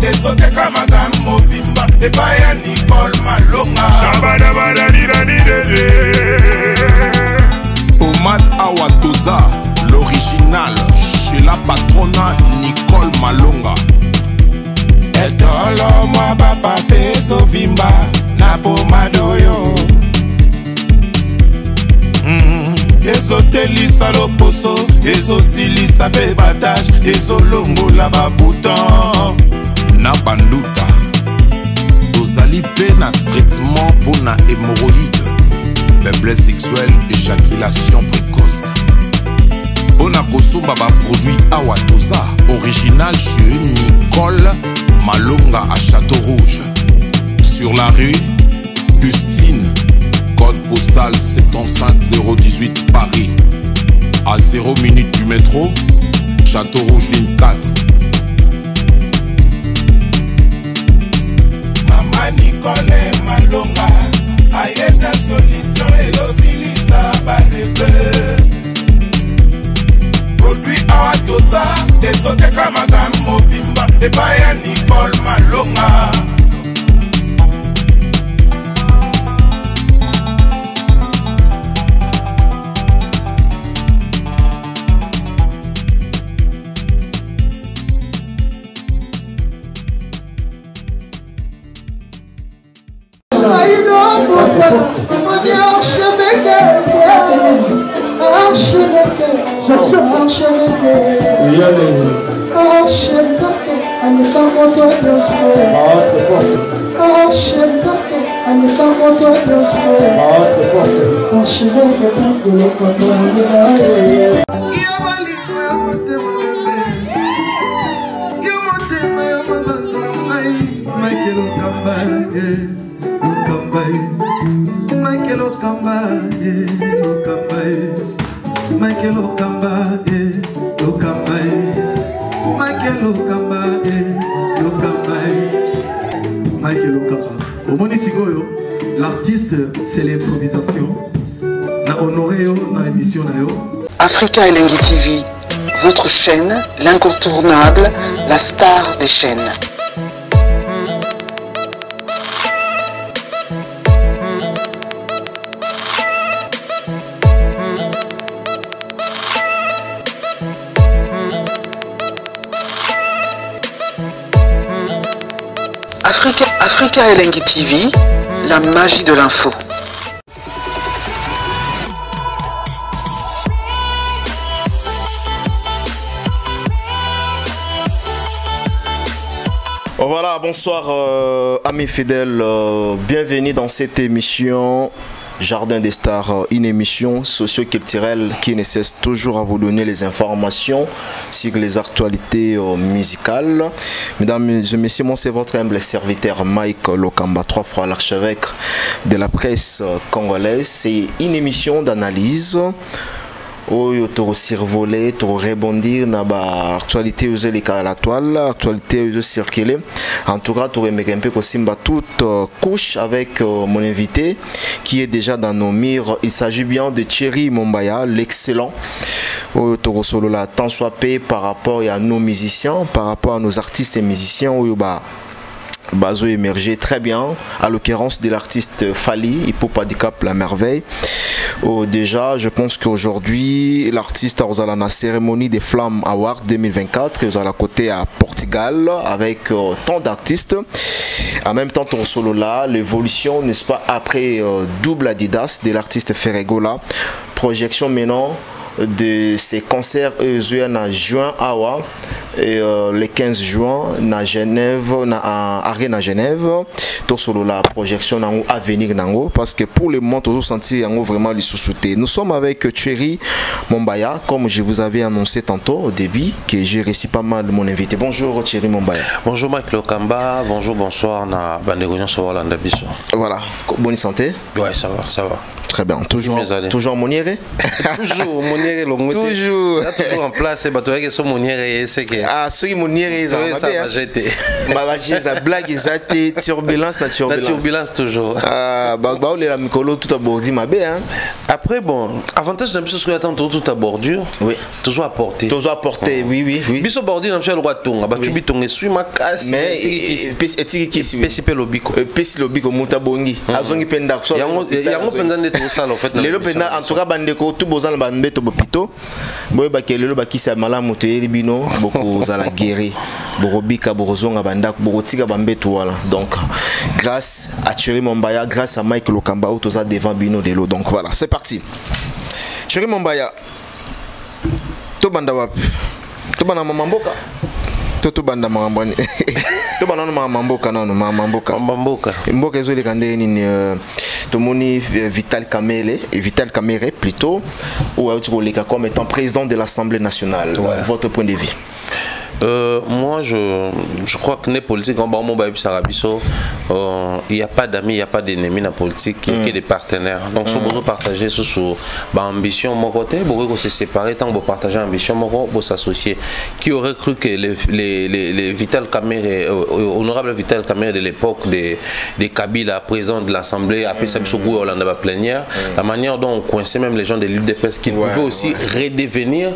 ezoteka makambo mobimba epai ya Nicole Malonga. Omad Awatoza, l'original chez la patronne Nicole Malonga. Etolo mwa papa peso vimba na pomadoyo. Ezotelisa loposo, ezosilisa pe batage, ezolongola babuton na banduta. Tozali pe na traitement pour na hémorroïde, faiblesse sexuelle, éjaculation précoce. On a kosomba ba produit Awatoza, original chez Nicole Malonga à Château Rouge. Sur la rue Justine, code postal 75018 Paris. À 0 minutes du métro, Château Rouge ligne 4. Mama Nicole Malonga, ayena solution ezosilisa barebe. Produit Awatoza, ezoteka makambo mobimba epai ya Nicole Malonga. L'artiste, c'est l'improvisation. La honoré dans l'émission. Africa Elengi TV, votre chaîne, l'incontournable, la star des chaînes. Africa Elengi TV, la magie de l'info. Voilà, bonsoir amis fidèles, bienvenue dans cette émission Jardin des Stars, une émission socio-culturelle qui ne cesse toujours à vous donner les informations sur les actualités musicales. Mesdames et messieurs, moi c'est votre humble serviteur Mike Lokamba, 3 fois l'archevêque de la presse congolaise. C'est une émission d'analyse. Pour survoler, pour rebondir dans l'actualité aux la toile, l'actualité aux circuler. En tout cas, pour remettre un peu toute couche avec mon invité qui est déjà dans nos murs. Il s'agit bien de Thierry Mombaya, l'excellent. Solo la tant soit payé par rapport à nos musiciens, par rapport à nos artistes et musiciens. Bazo émergé très bien, à l'occurrence de l'artiste Fali, Hippopadicap la merveille. Déjà, je pense qu'aujourd'hui, l'artiste a la cérémonie des Flammes Award 2024, qui est à la côté à Portugal, avec tant d'artistes. En même temps, ton solo là, l'évolution, n'est-ce pas, après double Adidas de l'artiste Ferregola, projection maintenant de ces concerts en juin Awa et le 15 juin à Genève, à Arena Genève, tout sur la projection à venir parce que pour le moment toujours sentir vraiment les sous-soutés. Nous sommes avec Thierry Mombaya, comme je vous avais annoncé tantôt au début que j'ai reçu pas mal de mon invité. Bonjour Thierry Mombaya. Bonjour Mike Lokamba, bonjour, bonsoir na Bandegonion Savolanda Bisso. Voilà, bonne santé. Ouais, ça va, ça va. Très bien. Toujours Moniere. Toujours Moniere Longote. Toujours. Là, toujours en place. Et bateau avec son Moniere, c'est que. Ah, ceux qui Moniere, ça va jeter. La blague, ils ont turbulence, la turbulence. La turbulence toujours. Ah, bah, les Mikolo tout à bordi, ma bé, hein. Après, bon, avantage d'un peu ce que attend tout à bordure. Oui. Toujours à porter. Toujours à porter, oui. Biso bordi, n'a pas le droit de tomber. Bah, tu bis ton essuie ma casse. Mais, et lobiko. Pesi lobiko, monta bongi. Azongi penda. Yango penda de tout ça, en fait. Lelo penda, en tout cas, bandeko, tout bozan bandé, bopito. Boye bakele, baki sa malamu, te libino, beaucoup za la guéri. Borobika, borozonga banda, borotika bambeto, voilà. Donc, grâce à Thierry Mombaya, grâce à Mike Lokamba, tout ça devant Bino de l'eau. Donc voilà, c'est parti. Thierry Mombaya, to banda wap, to banda mamamboka. Toto banda mamambani. To banda mamamboka non mamamboka. Mboka ezoli kande ni tomoni Vital Kamerhe et Vital Kamerhe plutôt ou comme étant président de l'Assemblée nationale. Ouais. Votre point de vue? Moi, je crois que les politiques, il n'y a pas d'amis, il n'y a pas d'ennemis dans la politique, il y a des partenaires. Donc, si vous partagez sur l'ambition, mon côté, vous se séparer, tant que vous partagez l'ambition, vous s'associer. Qui aurait cru que les Vital Kamerhe, honorable Vital Kamerhe de l'époque des Kabila, président de l'Assemblée, après ça, au Hollande plénière, la manière dont on coinçait même les gens de l'UDPS, qu'ils pouvaient aussi redevenir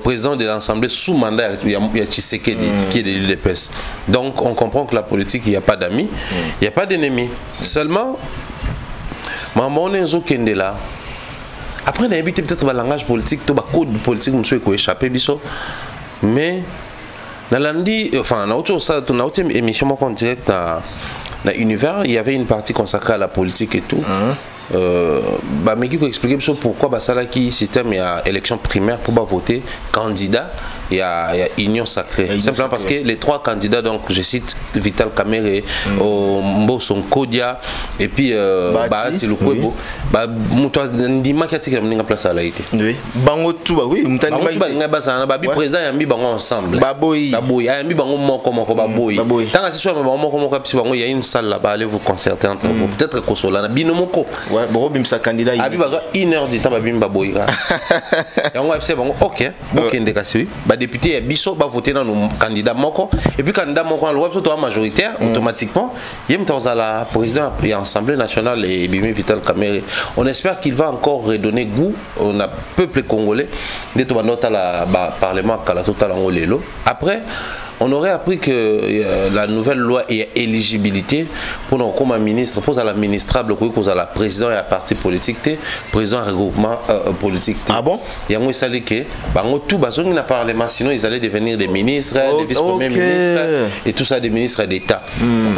président de l'Assemblée sous mandat. Il y a Tshisekedi qui est de l'UDPS. Donc on comprend que la politique, il n'y a pas d'amis, il n'y a pas d'ennemis. Seulement, on est là. Après, on a évité peut-être le langage politique, le code politique, monsieur, qui a échappé, mais dans l'année, enfin, dans notre émission en direct dans l'univers, il y avait une partie consacrée à la politique et tout. Mais qui peut expliquer pourquoi ça là qui système il y a élection primaire pour voter candidat il y a union sacrée simplement parce que les trois candidats, donc je cite Vital Kamerhe, Mboson Kodia et puis Bahati Lukwebo, muto ndima qui a tiré la place à la été oui bango tout oui mutani ba président yambi bango ensemble baboyi yambi bango moko baboyi tant que ce soit bango moko puis bango il y a une salle là-bas, allez vous concerter entre vous, peut-être que Kosola bino moko ouais bon bimsa candidat abi baga 1h du temps ba bimba boyira yango FC bango OK bokende kasi ba député ya biso ba voter dans nos candidats moko et puis candidat moko le web soit majoritaire automatiquement yem la président et assemblée nationale et Bimi Vital Kamerhe. On espère qu'il va encore redonner goût au peuple congolais de tout la parlement kala total en lelo. Après on aurait appris que la nouvelle loi est éligibilité pour nous comme un ministre, pour la ministrable, pour la président et la parti politique, président regroupement politique. Ah bon? Il y a un que tout besoin de parlement, sinon ils allaient devenir des ministres, des vice-premiers ministres et tout ça des ministres d'État.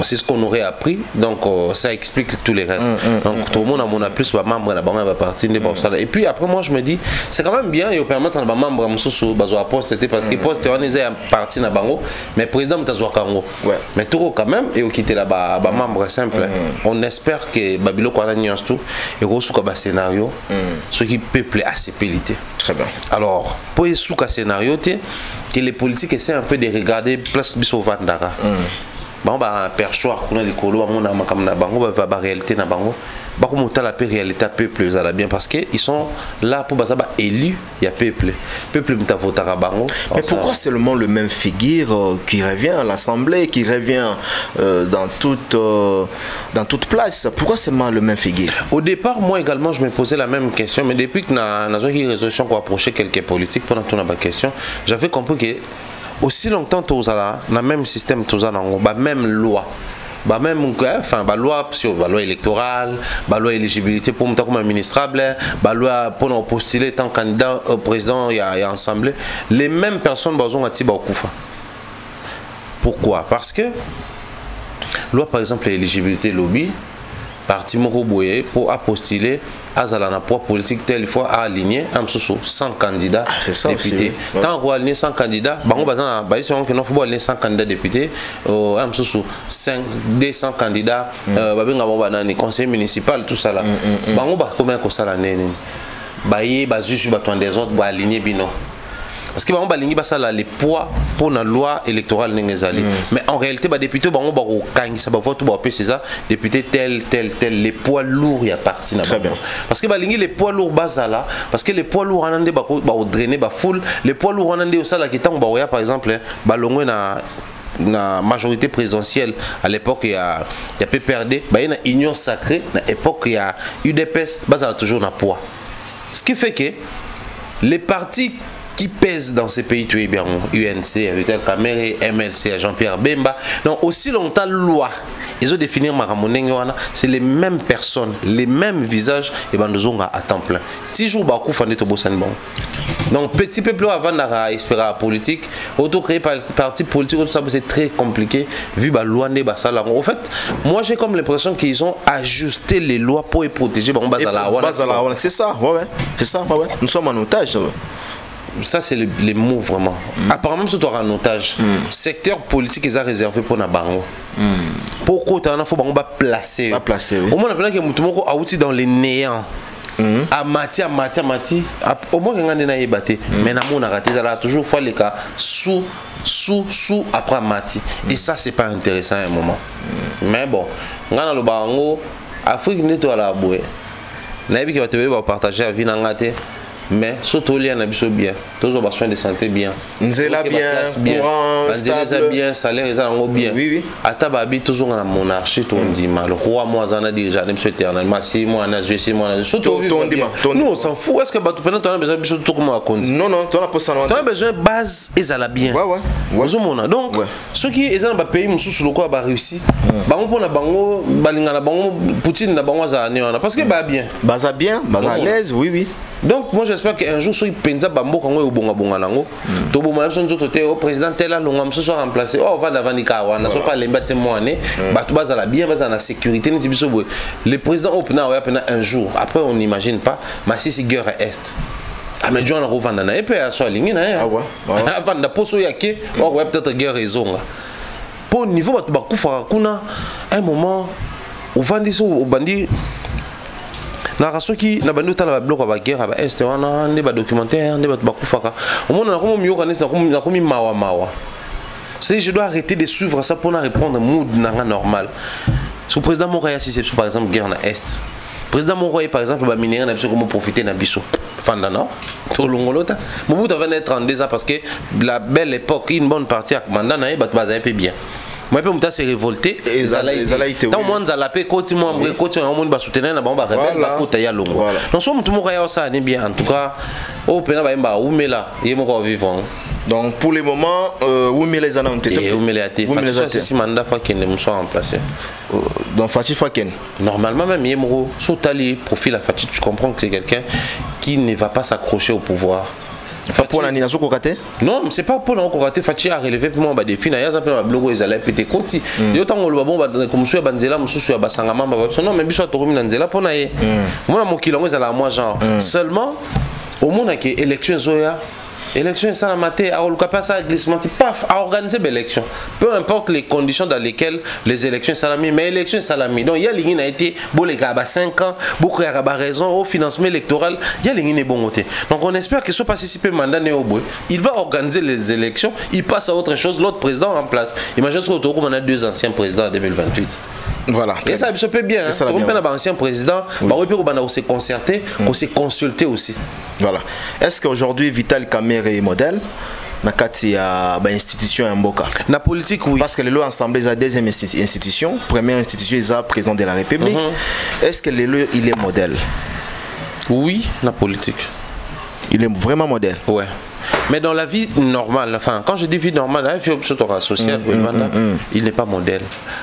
C'est ce qu'on aurait appris, donc ça explique tous les restes. Donc tout le monde a plus de membres dans la partie et puis après moi je me dis c'est quand même bien et permettre à membres à poste parce que poste c'est un parti na bango. Mais président Mtazoua Kango, mais tout quand même et au quitter là-bas, membre simple. On espère que Babilo Kwana Nyans tout et reçu comme scénario, ce qui peuple assez pélité. Très bien. Alors pour les sous scénario, que les politiques essaient un peu de regarder place biso Vandara. Bon perchoir qu'on a les colos, on a makamna bango, va réalité na bango. Comme la réalité peuple bien parce qu'ils sont là pour élus, il y a peuple mais pourquoi seulement le même figure qui revient à l'Assemblée, qui revient dans toute place? Pourquoi seulement le même figure? Au départ moi également je me posais la même question, mais depuis que nous une résolution pour approcher quelques politiques pendant toute la question, j'avais compris que aussi longtemps tous là dans le même système tous là même loi même enfin loi sur loi électorale, loi éligibilité pour comme un ministrable, loi pour postuler tant candidat au président et à assemblée, les mêmes personnes besoin à Tiba Okufa. Pourquoi? Parce que loi par exemple l'éligibilité lobby parti moko boye pour postuler à la poids politique telle fois à aligner 100 candidats députés. Tant qu'on aligner 100 candidats, on va que non faut aligner 100 candidats députés, 200 candidats, conseil municipal tout ça là. On va combien que ça l'année? Baye bazu sur des autres aligner bino. parce que bango balingi basala les poids pour la loi électorale n'engezali mais en réalité ba député bango ba kangisa ba vote ba c'est ça député tel les poids lourds y a parti na très bien parce que balingi les poids lourds basala parce que les poids lourds anande ba drainer ba foule les poids lourds anande osala ki tango ba par exemple balongwe na majorité présidentielle à l'époque il y a PPRD bah il y a une union sacrée à l'époque il y a UDPS bah ça a toujours un poids ce qui fait que les partis qui pèsent dans ces pays tu es bien UNC Vital Kamerhe MLC Jean-Pierre Bemba donc aussi longtemps loi ils ont défini Maramoneng c'est les mêmes personnes les mêmes visages et ben nous on à temps plein si jour ba kufande to bosan bon donc petit peuple avant d'ara espérer la politique auto créé par parti politique ça c'est très compliqué vu ba loi né ba sala en fait moi j'ai comme l'impression qu'ils ont ajusté les lois pour protéger ba bazala c'est ça ouais c'est ça ouais nous sommes en otage ça c'est les mots vraiment apparemment c'est en otage secteur politique ils ont réservé pour na bango pourquoi tu as faut bango ba placer oui. Au moins on a que mutumoko a outil dans les néants à mati au moins quand on est battu mais na mon raté ça toujours fois les cas sous après mati et ça c'est pas intéressant à un moment mais bon ngana lo bango Afrique n'est pas la boue na bi ki va te va partager la vie na ngate mais surtout les gens bien tous ont besoin de santé bien nzela bien courant stable bien salaire ils ont bien oui atababi tous ont la monarchie tout dit mal le roi moi en a déjà même sur éternellement si moi on a joué si moi on a surtout nous on s'en fout est-ce que bateau pendant on a besoin de tout comment raconter non tu as pas on a besoin base ils ont bien ouais donc ceux qui ils ont ba pays mususu loko ba réussi bango pona bango balingana bango Poutine na bango za parce que ba bien baza à l'aise oui donc moi j'espère qu'un jour si penza bambo kango yo bonga nango to bo mala sonzo toté au président tel là longa mso soit remplacé oh va davant ikawa na so pas lemba témoigner batu baza la bien baza na sécurité ni biso boy le président opna ouais pendant un jour après on n'imagine pas mais si guerre est ah mais John Rovanda na epé à so lingi na ah ouais avant da poso yake oh ouais peut-être guerre raison pour niveau batu bakufa kuna un moment au vandi so au bandi na raso qui na bandu tala ba bloc ba guerre ba est wana ne ba documentaire ne ba bakufaka au monde na komo miyoka na komi mawa c'est je dois arrêter de suivre ça pour na répondre mood na normal le président Moukaya si c'est par exemple guerre na est président Moukaya par exemple ba minéraux na biso comment profiter na biso fanda non to longolota Mobutu va être en déjà parce que la belle époque une bonne partie à mandat na ba un peu bien moi peux m'ta se révolter dans monde za la paix côté moi côté on monde ba soutenir na ba rebelle ba côté ya longo donc so mutu moko ya ça n'est bien en tout cas au pena ba mba umela yemo ko vivant donc pour le moment umela zana on tete umela ate Fati si mandat fa ken ne soit remplacé donc Fati fa ken normalement même yemo so tali profil à Fati tu comprends que c'est quelqu'un qui ne va pas s'accrocher au pouvoir. Pour la Nina Sokokate? Non, c'est pas pour la Sokokate. Fati a relevé pour moi des filles. Il y a un blogo ils allaient péter côté. Il y a autant on le bon comme sur Banzela, monsieur sur Basangama, non mais biso Torumi Nanzela pour naïe. Moi mon kilongo ils allaient moi genre. Seulement au monde qui élection zoya. Élection ça la maté à Olukapasa glissement paf à organiser l'élection peu importe les conditions dans lesquelles les élections salami mais élection salami donc il y a ligne a été bon les gars à 5 ans beaucoup à raison au financement électoral il y a ligne bon côté donc on espère que soit participer mandat né au bout il va organiser les élections il passe à autre chose l'autre président en place imagine ce qu'on a deux anciens présidents en 2028. Voilà. Et ça se peut bien. On peut avoir un ancien président, on s'est concerté, on s'est consulté aussi. Voilà. Est-ce qu'aujourd'hui Vital Kamerhe est modèle? Nakati a institution en Mboka. La politique oui. Parce que le ensemble est la deuxième institution, première institution est la président de la République. Est-ce que il est modèle? Oui, la politique. Il est vraiment modèle. Ouais. Mais dans la vie normale, enfin, quand je dis vie normale, la vie sociale, il n'est pas modèle.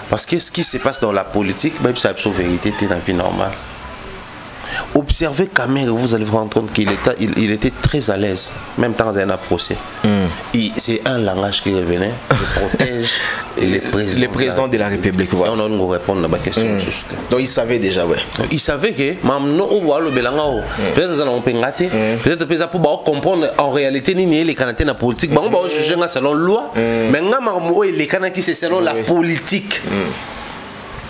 Parce que ce qui se passe dans la politique, même si c'est la vérité, c'est dans la vie normale. Observez Kamerhe, vous allez vous rendre compte qu'il était très à l'aise, même dans un procès. C'est un langage qui revenait, il protège les présidents de la République. Voilà. On a nous répondre à la question. Donc il savait déjà, ouais. Il savait que, peut-être que pour comprendre en réalité, les Canadiens la politique, on va juger selon la loi, mais les Canadiens c'est selon la politique.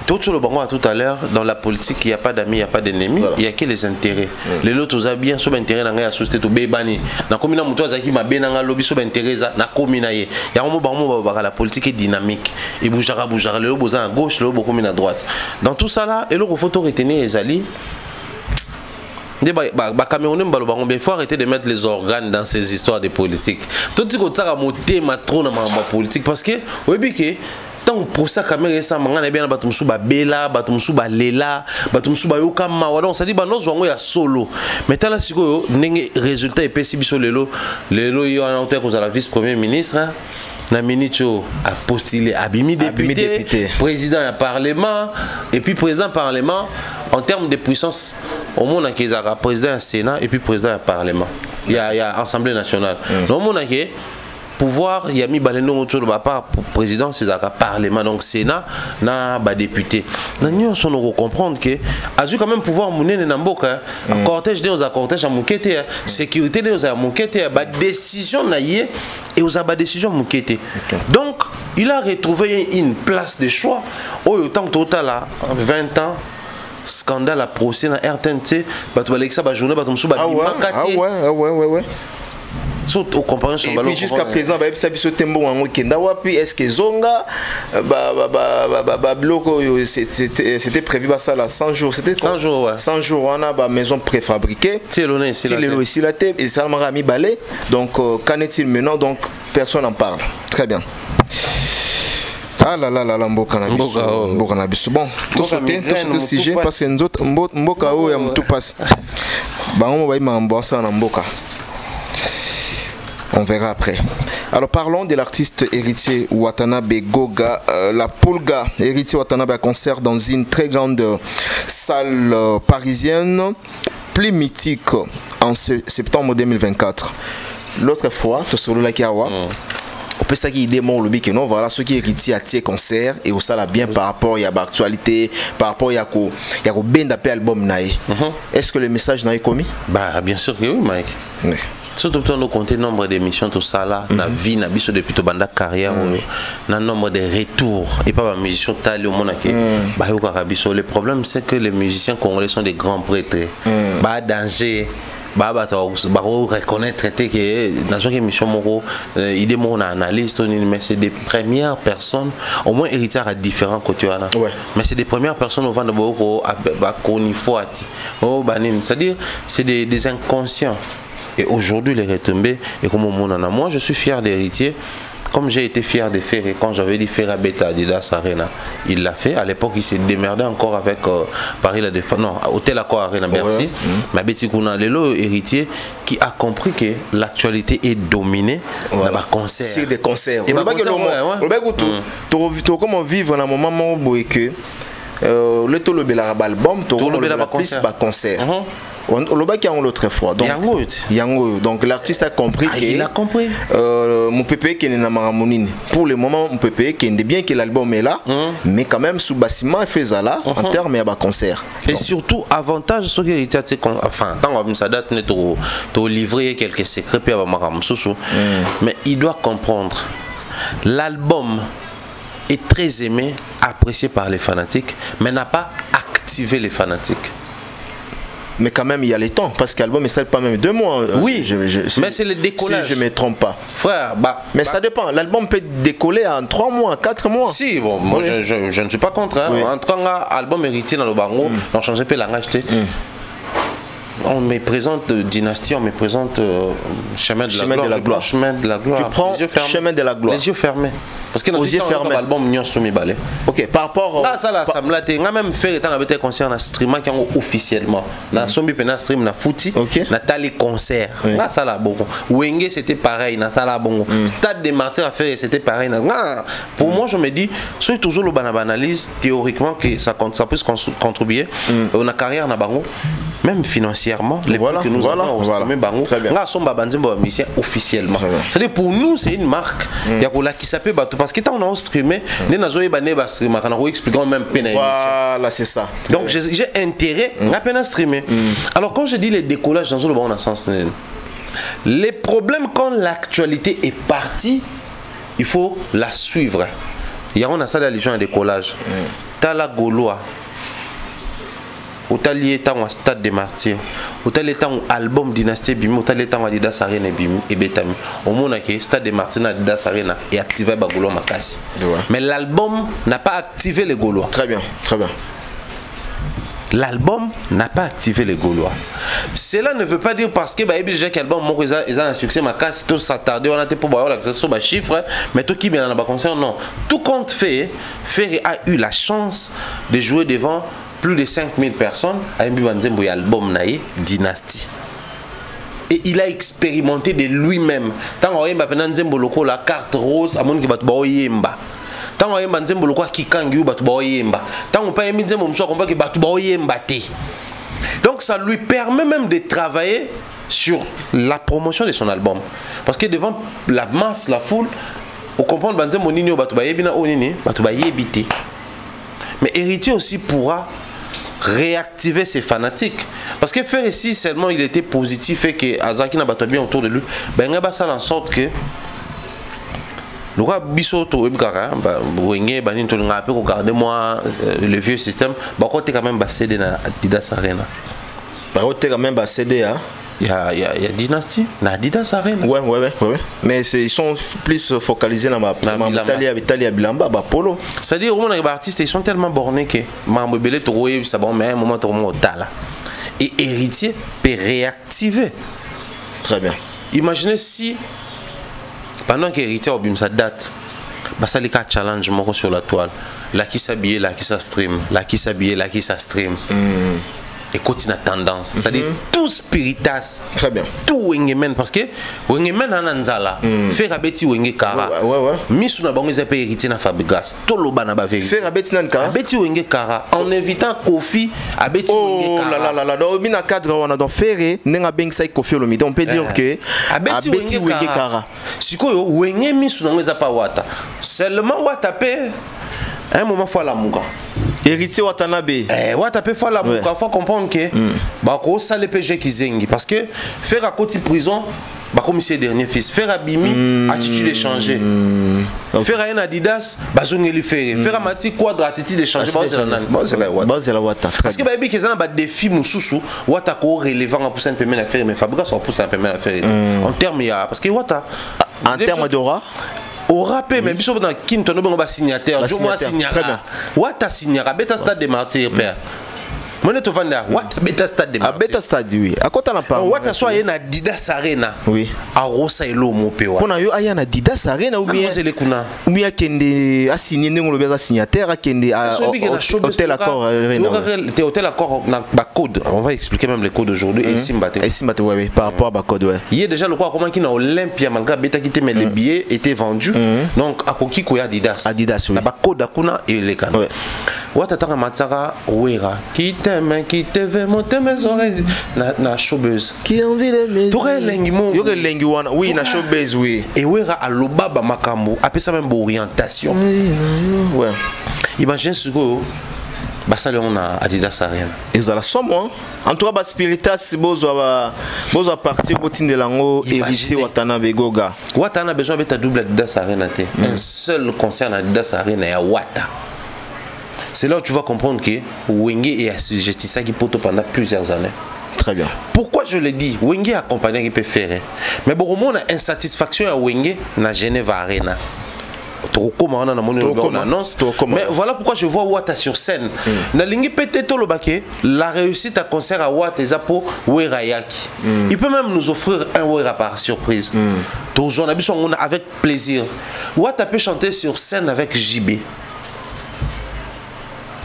tout le bango tout à l'heure, dans la politique, il n'y a pas d'amis, il n'y a pas d'ennemis, il n'y a que les intérêts. Les autres, ils ont bien sur l'intérêt dans la société, tout bébani. Dans la commune, ils ont bien dans le lobby sur l'intérêt, dans la commune. Il y a un moment où la politique est dynamique. Il bouge, les autres à gauche, les autres à droite. Dans tout ça là, et il faut retenir les alliés. Les Camerounais, il faut arrêter de mettre les organes dans ces histoires de politique. Tout ce que ça a monté ma trop dans ma politique parce que, oui, tant pour ça Cameroun ça mangana bien batumsu ba bela batumsu ba lela batumsu ba yoka mawa donc ça dit nous wango ya solo mais tant là siko ndenge résultat et pesi biso lelo yo en hauteur que la vice premier ministre na Minicho a postulé abimi député président du parlement et puis président parlement en termes de puissance au monde qui a président du Sénat et puis président du parlement il y a assemblée nationale donc au monde qui pouvoir il y a mis baleno autour de papa président c'est un parlement donc Sénat na ba député nous on comprendre que azu quand même pouvoir mener na mboka cortège de aux cortège à mukete sécurité de aux mukete ba décision na yé et aux ba décision mukete donc il a retrouvé une place de choix au temps total là 20 ans scandale à procès na RTNC bato Alexa ba journée bato musu ba ouais et puis jusqu'à présent, est-ce que Zonga, c'était prévu ça là 100 jours, c'était 100 jours, ouais. 100 jours, on a une maison préfabriquée. C'est ici la tête et ça m'a mis balai. Donc, qu'en est-il maintenant? Donc, personne n'en parle. Très bien. Ah là là là là, Mboka Nabiso. Bon, tout ce sujet parce que nous autres, Mboka tout passe. On va y m'embrasser en Mboka. On verra après. Alors parlons de l'artiste héritier Watanabe Goga, la Pulga. Héritier Watanabe a concert dans une très grande salle parisienne, plus mythique en septembre 2024. L'autre fois, tu sur le Kiawa. On peut ça qui démontre le bic non voilà ce qui est héritier à tes concerts et au ça là bien par rapport il y a l'actualité par rapport il y a bien d'appel album naï. Est-ce que le message n'a commis? Bah bien sûr que oui Mike. Oui. Surtout quand nous comptons le nombre d'émissions tout ça là, la vie na biso depuis tout banda carrière, le nombre de retours et pas les musiciens tali au monde qui bah au Carabiso. Le problème c'est que les musiciens congolais sont des grands prêtres. Bah danger. Bah reconnaître que dans chaque émission moro il est mon analyste mais c'est des premières personnes au moins héritières à différents côtés là mais c'est des premières personnes au vent de beaucoup à conifoati c'est-à-dire c'est des inconscients et aujourd'hui les retombées et comme moi je suis fier d'héritier comme j'ai été fier de faire et quand j'avais dit faire à Beta Adidas Arena, il l'a fait. À l'époque, il s'est démerdé encore avec Paris La Défense, non, Hôtel Accor Arena, merci. Mais Betty Kouna, héritier qui a compris que l'actualité est dominée dans les concerts. C'est des concerts. Et comment vivre dans un moment où que le tolo bela album, le concert. Le bac a l'autre fois. Donc l'artiste a compris que il a compris. Mon pépé qui est dans Maramonine. Pour le moment, mon pépé qui est bien que l'album est là, mais quand même sous bâtiment il fait ça là en termes de concert. Et surtout avantage ce qui enfin tant que ça date de livrer quelques secrets puis à Maramsousou. Mais il doit comprendre l'album est très aimé, apprécié par les fanatiques, mais n'a pas activé les fanatiques. Mais quand même il y a les temps parce qu'album est pas même 2 mois. Oui, mais c'est le décollage. Si je me trompe pas. Frère, mais ça dépend. L'album peut décoller en 3 mois, 4 mois. Si, bon, moi je ne suis pas contre. Hein. En tout cas, album héritier dans le bango, on change pas la langage. On me présente Dynastie, on me présente Chemin de la Gloire. Chemin de la Gloire. Tu prends Chemin de la Gloire. Les yeux fermés. Parce que dans les yeux fermés, l'album n'y a soumis balai. Ok, par rapport. Là, ça là, ça me l'a été. On a même fait un concert dans streaming qui ont officiellement. Dans Sombi Pena stream, na fouti, na tali concert. Là, ça là, bon. Wenge c'était pareil, na ça là, bon. Stade des Martyrs à faire, c'était pareil. Pour moi, je me dis, c'est toujours le banalise théoriquement que ça peut contribuer à la carrière na bango. Même financièrement, les prix que nous avons streamé bango, là sommes mission officiellement. C'est-à-dire pour nous c'est une marque. Il y a qui s'appelle parce que quand on a streamé, nous avons bané streamer, on a expliqué même peine. Voilà, c'est ça. Donc j'ai intérêt à peine à streamer. Alors quand je dis les décollages dans le bon sens, les problèmes quand l'actualité est partie, il faut la suivre. Il y a on a ça la légion à décollage. tala Gaulois otali etango Stade des Martyrs otali etango album Dynastie bimi otali etango Adidas Arena bimi ebetami omona ke Stade des Martyrs na Adidas Arena et activé ba Gaulois makasi mais l'album n'a pas activé les Gaulois. Très bien, très bien. L'album n'a pas activé les Gaulois. Cela ne veut pas dire parce que bah déjà qu'album mon ils ont un succès ma casse tout s'attarder on a été pour voir l'accès sur bas chiffres mais tout qui vient dans bas concert non. Tout compte fait, Ferré a eu la chance de jouer devant plus de 5000 personnes à un album naïe Dynastie. Et il a expérimenté de lui-même. Tant qu'on a eu la carte rose à mon qui va yemba. Tant on a eu nzembo lokwa kikangi ou batu ba oyemba. Tant on pas mis nzembo mso kompa ki batu ba oyemba te. Donc ça lui permet même de travailler sur la promotion de son album. Parce que devant la masse, la foule, on comprend que nzembo nini o batu ba yebina o nini, batu ba yebite. Mais Héritier aussi pourra réactiver ses fanatiques. Parce que faire ici seulement il était positif et que Azaki n'a pas bien autour de lui, ben il va faire en sorte que regardez-moi le vieux système. Quand même CD na Adidas Arena. Quand même CD hein. Il y a Dynastie na Adidas Arena. Ouais. Mais ils sont plus focalisés dans Italie à Bilamba, Polo. C'est-à-dire les artistes ils sont tellement bornés que Mambo Belé Toroye ça bon mais un moment au tala. Et Héritier peut réactiver. Très bien. Imaginez si pendant que Héritier a eu sa date, ça les cas challenge sur la toile. Là qui s'habille, là qui ça stream, là qui s'habille, là qui ça stream. Et continue la tendance. C'est-à-dire tout spiritas. Très bien. Tout wengemen parce que wengemen ananzala. Faire abeti wenge kara. Ouais. Misu na bango zape Héritier na Fabrigas. Tout le bana ba vérité. Faire abeti nan kara. Abeti wenge kara en invitant Kofi abeti wenge kara. Oh là. Donc mina cadre on a donc Ferré nenga bengsa Kofi Olomide. On peut dire que abeti wenge kara. Sikoyo wenge misu na ngeza pa wata. Seulement wata pe un moment fois la muga. Héritier Watanabe. Watanabe faut la muga, faut comprendre que bah ko ça les PG qui zengi parce que faire à côté prison bah comme c'est dernier fils faire à Bimi attitude échangée. Faire à un Adidas bah zone li faire faire à Mati quadra attitude échangée bah c'est la wata. Parce que bah bi que ça ba défi mususu wata ko relevant pour ça un peu même affaire mais Fabrice on pousse un peu même affaire en termes parce que wata en termes d'aura au rappel mais biso dans Kintono ba signataire du mois signataire wata signera beta Stade des Martyrs père mon to vanda wata beta Stade des Martyrs beta Stade oui à côté na pas wata soit na Adidas Arena oui a rosa elo mo pewa pona yo aya na Adidas Arena ou bien ou bien kende a signé ngolo beza signataire a kende à hôtel accord Arena hôtel accord na ba code on va expliquer même les codes aujourd'hui et Simbate ouais par rapport à ba code ouais il y a déjà le quoi comment qui na Olympia malgré beta qui mais les billets étaient vendus donc à koki ko Adidas oui na ba code akuna et les canaux wata tanga matara wera qui te veut monter mes oreilles na showbiz qui envie de mes tore lengi mo yo lengi wana oui na showbiz oui et wera alobaba makambo apesa même orientation ouais imagine ce que basa le on a Adidas Arena et vous allez somme en tout cas ba spiritas bozo partir botine de lango Héritier Watanabe Goga Watana besoin de ta double Adidas Arena te un seul concert à Adidas Arena ya Wata. C'est là où tu vas comprendre que Wenge est assujetti ça qui poto pendant plusieurs années. Très bien. Pourquoi je le dis Wenge accompagné qui peut faire. Mais bon, on a insatisfaction à Wenge na Genève Arena. Mais voilà pourquoi je vois Wata sur scène. La réussite à concert à Wata et Zapo Werayaki. Il peut même nous offrir un Wera par surprise. Avec plaisir. Wata peut chanter sur scène avec JB.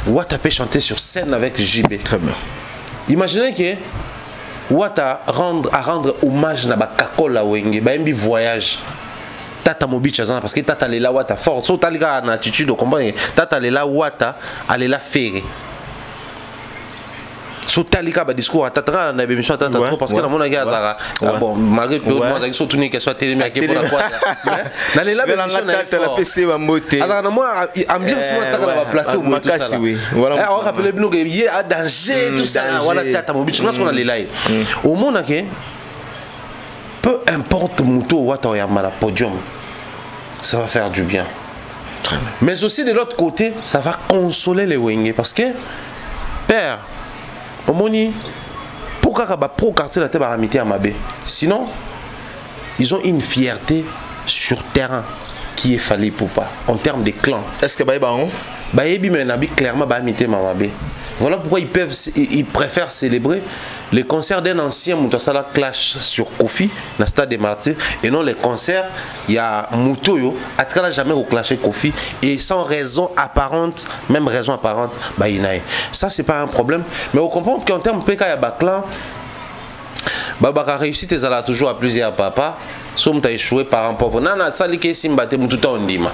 Wata peut chanter sur scène avec JB. Très bien. Imaginez que Wata à rendre hommage à Kakola Wenge, un voyage. Tata Mobicha parce que Tata Lela Wata fort. So Taliga en attitude de combat. Tata Lela Wata allait la faire. So Talika ba discours à Tata na émission Tata parce que dans mon agazara bon malgré que moi avec surtout une question télé mais pour la quoi. Na Lela émission na Tata la PC ba moté. Alors moi ambiance moi Tata la plateau moi tout ça. Voilà. On rappelle bien que il y a danger tout ça. Voilà Tata Mobicha parce qu'on a Lela. Au monde que peu importe Mouto Wata Yamala podium, ça va faire du bien. Mais aussi de l'autre côté, ça va consoler les Wenge. Parce que, père, au moni, pourquoi pro quartier la tête à amitié à Mabé? Sinon, ils ont une fierté sur terrain qui est fallu pour pas, en termes de clan. Est-ce que Baïbaron? Baïbi mais nabi clairement amitié Mabé. Voilà pourquoi ils préfèrent célébrer les concerts d'un ancien Moutasala clash sur Kofi, dans le stade des Martyrs, et non les concerts, il y a Moutoyo, à ce cas-là jamais au clasher Kofi, et sans raison apparente, même raison apparente, bah ça c'est pas un problème, mais on comprend qu'en termes PK et Baklan, Babaka réussi tes ala toujours à plusieurs papa, somme t'as échoué par un pauvre. Nana ça liké simba te tout en dima.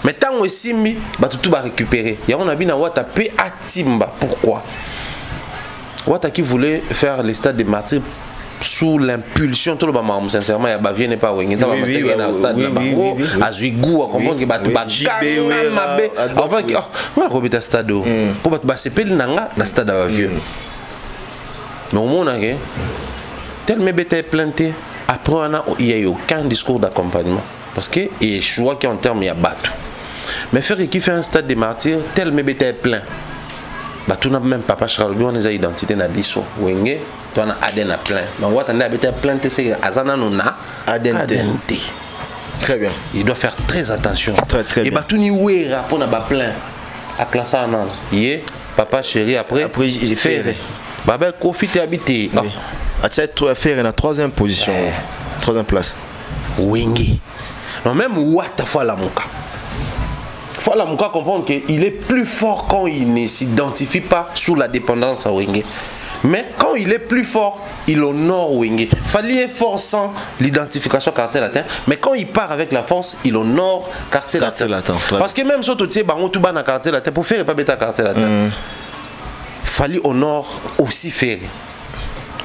Mais tant aussi mi, bah tout va récupérer. Ya on a bien Wata pe à Timba. Pourquoi? Wata qui voulait faire les stades des martyrs sous l'impulsion tout le monde sincèrement ya bavie n'est pas wengé dans le stade là-bas. Azuigou à comprendre que batu bakanga mabe. Avant que on a robita stade pour batu basepeli nanga na stade à vieux. Mais au monde que tel me bête planté après il n'y a eu aucun discours d'accompagnement parce que il choix qui en termes il y a battu mais faire qui fait un stade des martyrs tel me bête plein bah tout n'a même papa Charles on les a identité na diso wenge toi na aden à plein donc on attendait à bête plein c'est azana nona adente très bien il doit faire très attention très et bah tout ni wera pour na ba plein à classer en yé papa chéri après j'ai fait Baba Kofi t'es habité. Atia tu as fait la troisième position, troisième place. Wenge. Non même Wata fois la Mouka. Fois la Mouka comprendre qu'il est plus fort quand il ne s'identifie pas sous la dépendance à Wenge. Mais quand il est plus fort, il honore Wenge. Fallait fort sans l'identification quartier latin, mais quand il part avec la force, il honore quartier latin. Parce que même si tu es baron tout bas dans quartier latin pour faire pas bêta quartier latin. Fallait honore aussi faire.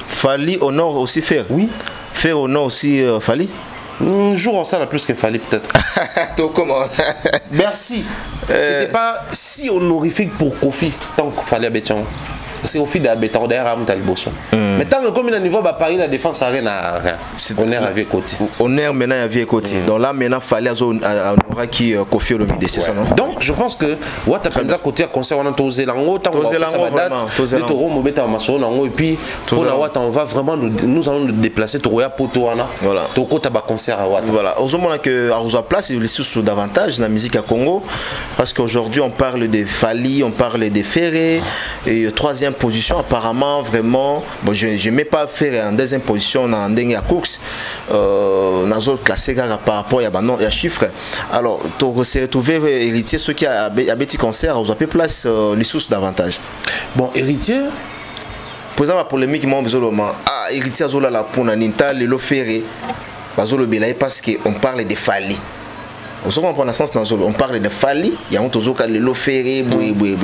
Fallait honore aussi faire. Oui. Faire honore aussi fallait. Un jour on s'en a plus que fallait peut-être. Donc comment? Merci. C'était pas si honorifique pour Kofi tant qu'il fallait béton. C'est au fil de la béton derrière à Moutaliboson. Mais tant que comme il a niveau bah Paris la défense ça rien à rien. On est à vieux côté. On est maintenant à vieux côté. Donc là maintenant fallait à aura qui Kofi Olomide c'est ça non? Donc je pense que what après ça côté concert on a tosé lango tant qu'on va date de toro mobeta maso lango et puis pour la what on va vraiment nous allons nous déplacer toroya potoana. Voilà. Toko taba concert à what. Voilà. Aujourd'hui que à place il est sous davantage la musique à Congo parce qu'aujourd'hui on parle de Fally, on parle de Ferré et troisième position apparemment vraiment bon je ne mets pas faire en deuxième position en dengue à Cooks dans autres classés par rapport à chiffres alors tu s'est retrouvé héritier ceux qui a petit concert vous avez place les sources davantage bon héritier pour exemple la polémique moi héritier azola la pour naninta le Ferré bazolo belay parce que on parle de Fally. On parle de Fally, il y a un tozo qui le Ferré,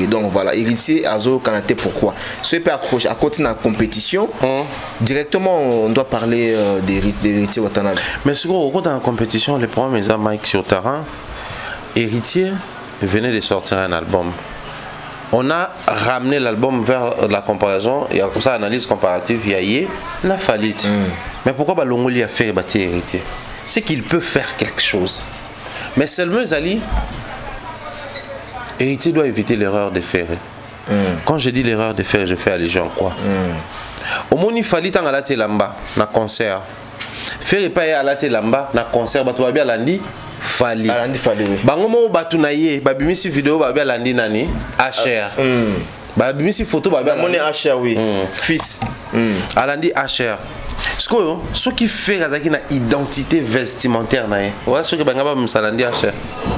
donc voilà, héritier Azo Kanaté pourquoi? Ce peut accrocher à côté de la compétition, directement on doit parler d'héritier Watanabe. Mais ce qu'on dans la compétition, les premiers Mike sur terrain, héritier venait de sortir un album. On a ramené l'album vers la comparaison, il y a comme ça analyse comparative, il y a Fally. Mais pourquoi Longoli a fait bâtir héritier? C'est qu'il peut faire quelque chose. Mais seulement Zali, héritier doit éviter l'erreur de faire. Quand je dis l'erreur de faire, je fais allusion à quoi? Au moins il fallait tant à la lamba, na concert. Faire pas à la lamba, na concert, bah tu vas bien lundi, Fally. Lundi Fally. Bango mo batu na ye, ba bimisi vidéo ba bien lundi nani, HR. Ba bimisi photo ba bien. Mon HR oui. Fils. À lundi HR. Ce qui fait une identité vestimentaire, voilà ce que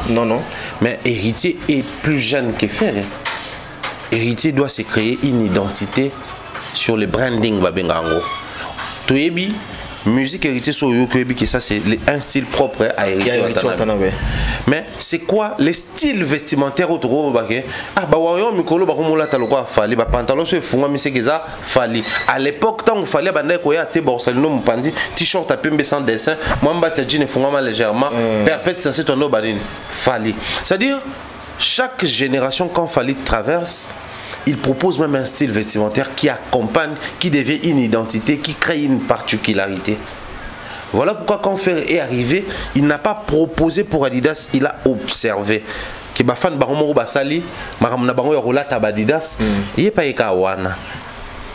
non non, mais héritier est plus jeune que faire. Héritier doit se créer une identité sur le branding babengango. Toyebi musique héritier sur que ça c'est un style propre à héritier. Mais c'est quoi le style vestimentaire autour de ah bah voyons mikolo ba komola taloko Fally ba pantalon se funga misegeza Fally à l'époque tant Fally ba ndeko ya te borsalino mpandi t-shirt à pembe sans dessin moi mbata jean funga ma légèrement perpète censé tono banine Fally c'est-à-dire chaque génération quand Fally traverse il propose même un style vestimentaire qui accompagne, qui devient une identité, qui crée une particularité. Voilà pourquoi quand Ferré est arrivé, il n'a pas proposé pour Adidas, il a observé que ba fan bango moko basali makamna bango ya rolata badidas il pas eka wana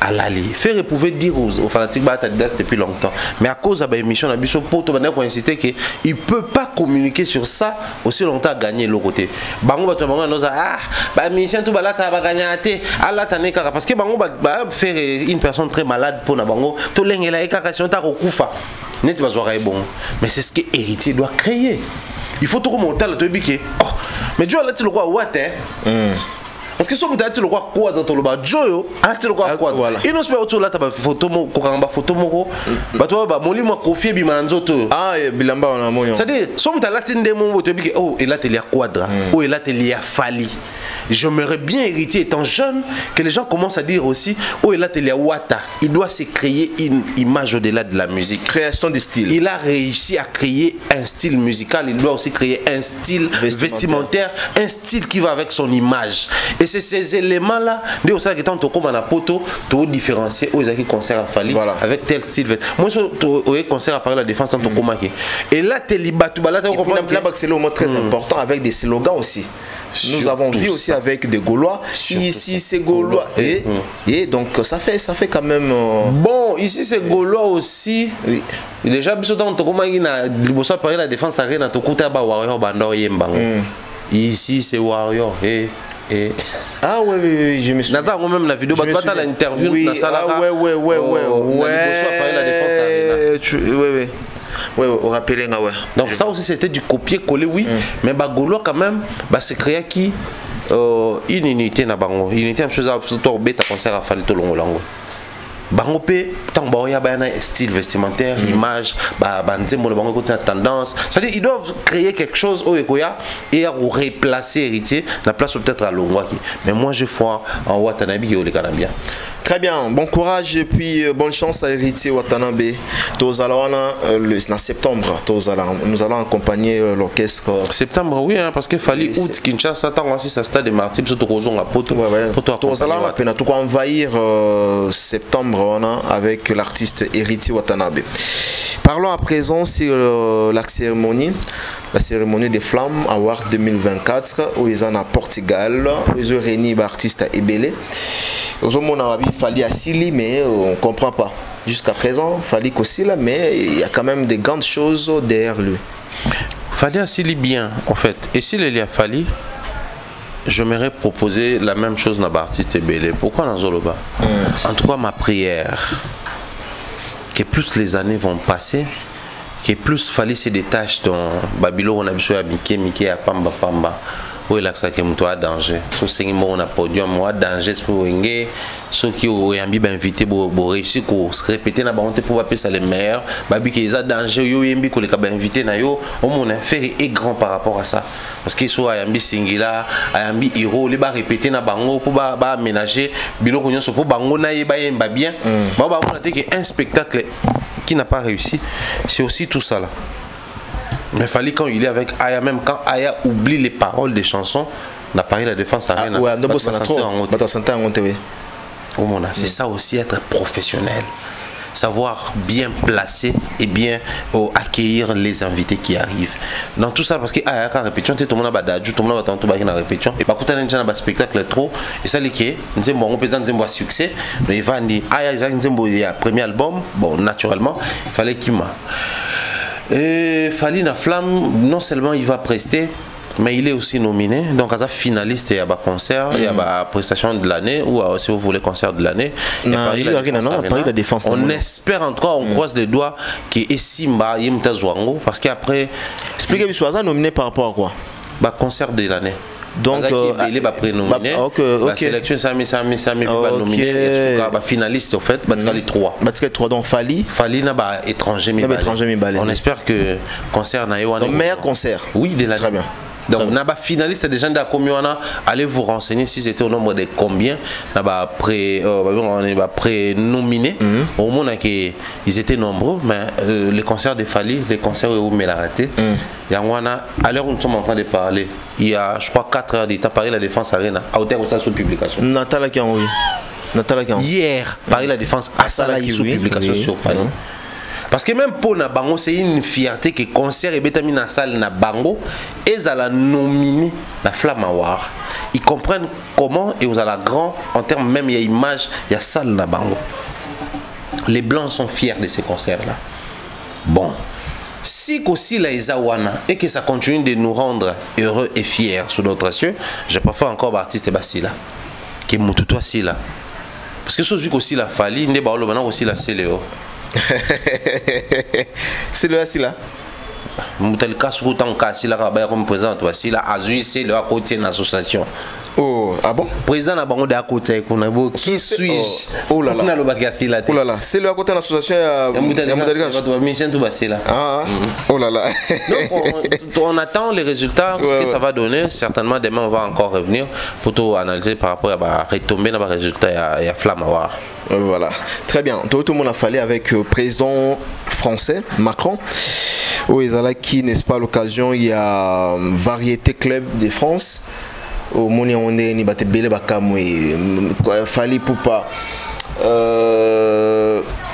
alali faire pouvait dire aux fanatiques badidas depuis longtemps mais à cause de la émission na biso poto bana ko insister que il peut pas communiquer sur ça aussi longtemps à gagner l'autre côté bango bato bango noza ba émission tout balata ba gagner alata ne kaka parce que bango ba faire une personne très malade pour na bango to lengela eka si on ta kokufa net bazwa bon mais c'est ce que héritier doit créer. Il faut tout remonter le truc. Oh, mais Dieu a dit le quoi what parce que si on a dit le quoi dans le bas Joe a dit le quoi voilà il nous fait autour là ta photo mo kokanga photo moko ba to ba moli mo confier bi manzoto bilamba on a monyo c'est à dire si on t'a là tinde mo to bi oh et là te lia quadra oh et là te lia fali. J'aimerais bien hériter étant jeune que les gens commencent à dire aussi oh et là te lia wata il doit se créer une image au-delà de la musique, création de style. Il a réussi à créer un style musical, il doit aussi créer un style vestimentaire, un style qui va avec son image. Et c'est ces éléments là de au ça que tant comme la poto to différencier aux qui concert à Fali avec tel style. Moi au concert à Fali la défense tant comme et là te libatu bala tu comprends là c'est le mot très important avec des slogans aussi. Nous avons vu aussi avec des Gaulois. Ici c'est Gaulois et donc ça fait quand même bon ici c'est Gaulois aussi. Oui. Déjà biso tant comme ina liboso parler la défense arena to kuta ba warrior bando yembango. Ici c'est warrior ah ouais je me suis Naza même la vidéo batata l'interview na sala ouais liboso parler la défense arena ouais au rappelé ouais. Donc ça aussi c'était du copier-coller oui mais ba Gaulois quand même ba se créer qui une unité na bango unité am chose surtout beta concert à Fali to longolango bango pe tant ba ya ba na style vestimentaire image ba nzembo le bango continue tendance c'est-à-dire ils doivent créer quelque chose au ekoya et replacer héritier la place peut-être à Longwaki mais moi je vois en Watanabe qui au le Canadien. Très bien, bon courage et puis bonne chance à Héritier Watanabe. En septembre, nous allons accompagner l'orchestre. Septembre, oui, hein, parce qu'il fallait août, Kinshasa, tant aussi ça stade de Martyr, surtout qu'on a poto. Nous allons envahir septembre avec l'artiste Héritier Watanabe. Parlons à présent sur la cérémonie des Flammes Award 2024 où ils sont à Portugal, où ils ont réuni l'artiste à Ebele. Aujourd'hui, il fallait Assili, mais on ne comprend pas. Jusqu'à présent, il fallait aussi là, mais il y a quand même des grandes choses derrière lui. Fallait Assili bien, en fait. Et s'il y a fallu, j'aimerais proposer la même chose dans l'artiste Ebele. Pourquoi dans Zoloba? En tout cas, ma prière, que plus les années vont passer, que plus fallait se détache dans Babylone, on a besoin de Mickey, à Pamba Pamba. Oui, là, ça qui est danger. So, c'est un podium, moi, danger pour Wenge. Ceux qui ont invité pour réussir, pour se répéter, na bonté pour appeler ça les meilleurs. Babi qui est danger, yo yembi ko les invité na yo. Au moins, faire est grand par rapport à ça. Parce qu'ils sont ayambi singila, ayambi hero, les ba répéter na bango pour ba aménager. Bilo konyo so pour bango na yeba yemba bien. Ba on a dit que un spectacle qui n'a pas réussi, c'est aussi tout ça là. Mais il fallait quand il est avec Aya, même quand Aya oublie les paroles des chansons, on a parlé de la défense à rien. C'est ça aussi être professionnel. Savoir bien placer et bien accueillir les invités qui arrivent. Dans tout ça, parce que Aya, quand répétition, tout le monde a badaju, tout le monde a tenté de répétition. Et par contre, on a un spectacle trop. Et ça, c'est que on peut dire succès. Mais il va dire Aya, il y a un premier album. Bon, naturellement, il fallait qu'il m'a. Et Fali na Flamme, non seulement il va prester, mais il est aussi nominé. Donc, à sa finaliste, il y a un concert, il y a une prestation de l'année, ou si vous voulez, concert de l'année. On espère en tout cas, on croise les doigts que Simba Yemta Zwango, parce qu'après. Expliquez-moi, ça nominé par rapport à quoi? Concert de l'année. Donc, il est prénominé. La sélection, ça nominé. Finaliste, en fait, les 3. Donc, Fali n'a pas étranger, on espère que concert n'a pas. Meilleur concert. Oui, de l'année. Très bien. Donc, n'a pas finaliste des gens de la commune. Allez vous renseigner si c'était au nombre de combien. N'a pas prénominé. Au moment où ils étaient nombreux, mais les concerts de Fali, les concerts où il a raté. À l'heure où nous sommes en train de parler, il y a, je crois, 4 heures d'état, Paris La Défense Arena, à hauteur de sa sous-publication. Hier, Paris La Défense à Salaki sous-publication sur Fali. Parce que même pour na bango, c'est une fierté que concert et betami na salle na bango, et ils la nominé la Flamme Award. Ils comprennent comment et vous allez grand en termes même il y a image, il y a salle na bango. Les blancs sont fiers de ces concerts là. Bon, si aussi la Isawana et que ça continue de nous rendre heureux et fiers sous notre cieux, je préfère encore l'artiste Basila qui est Moutoutou Sila. Parce que ce aussi la Fali, n'est pas aussi la Céléo. C'est le Asila. Moutel Kassou tant Kassila comme président Wasila Azui c'est le à côté de l'association. Oh, ah bon? Président à bango de à côté qu'on a beau qui suis-je? Oh là là. Oh là là. C'est le à côté de l'association Oh là là. Donc on attend les résultats, ce que ça va donner. Certainement demain on va encore revenir pour tout analyser par rapport à retomber dans les résultats et à Flamme Award. Voilà. Très bien. Tout le monde a fallu avec le président français Macron. Au Ezala qui n'est-ce pas l'occasion, il y a variété club de France. Au Moni on est ni batte belle bakamwe Fali Poupa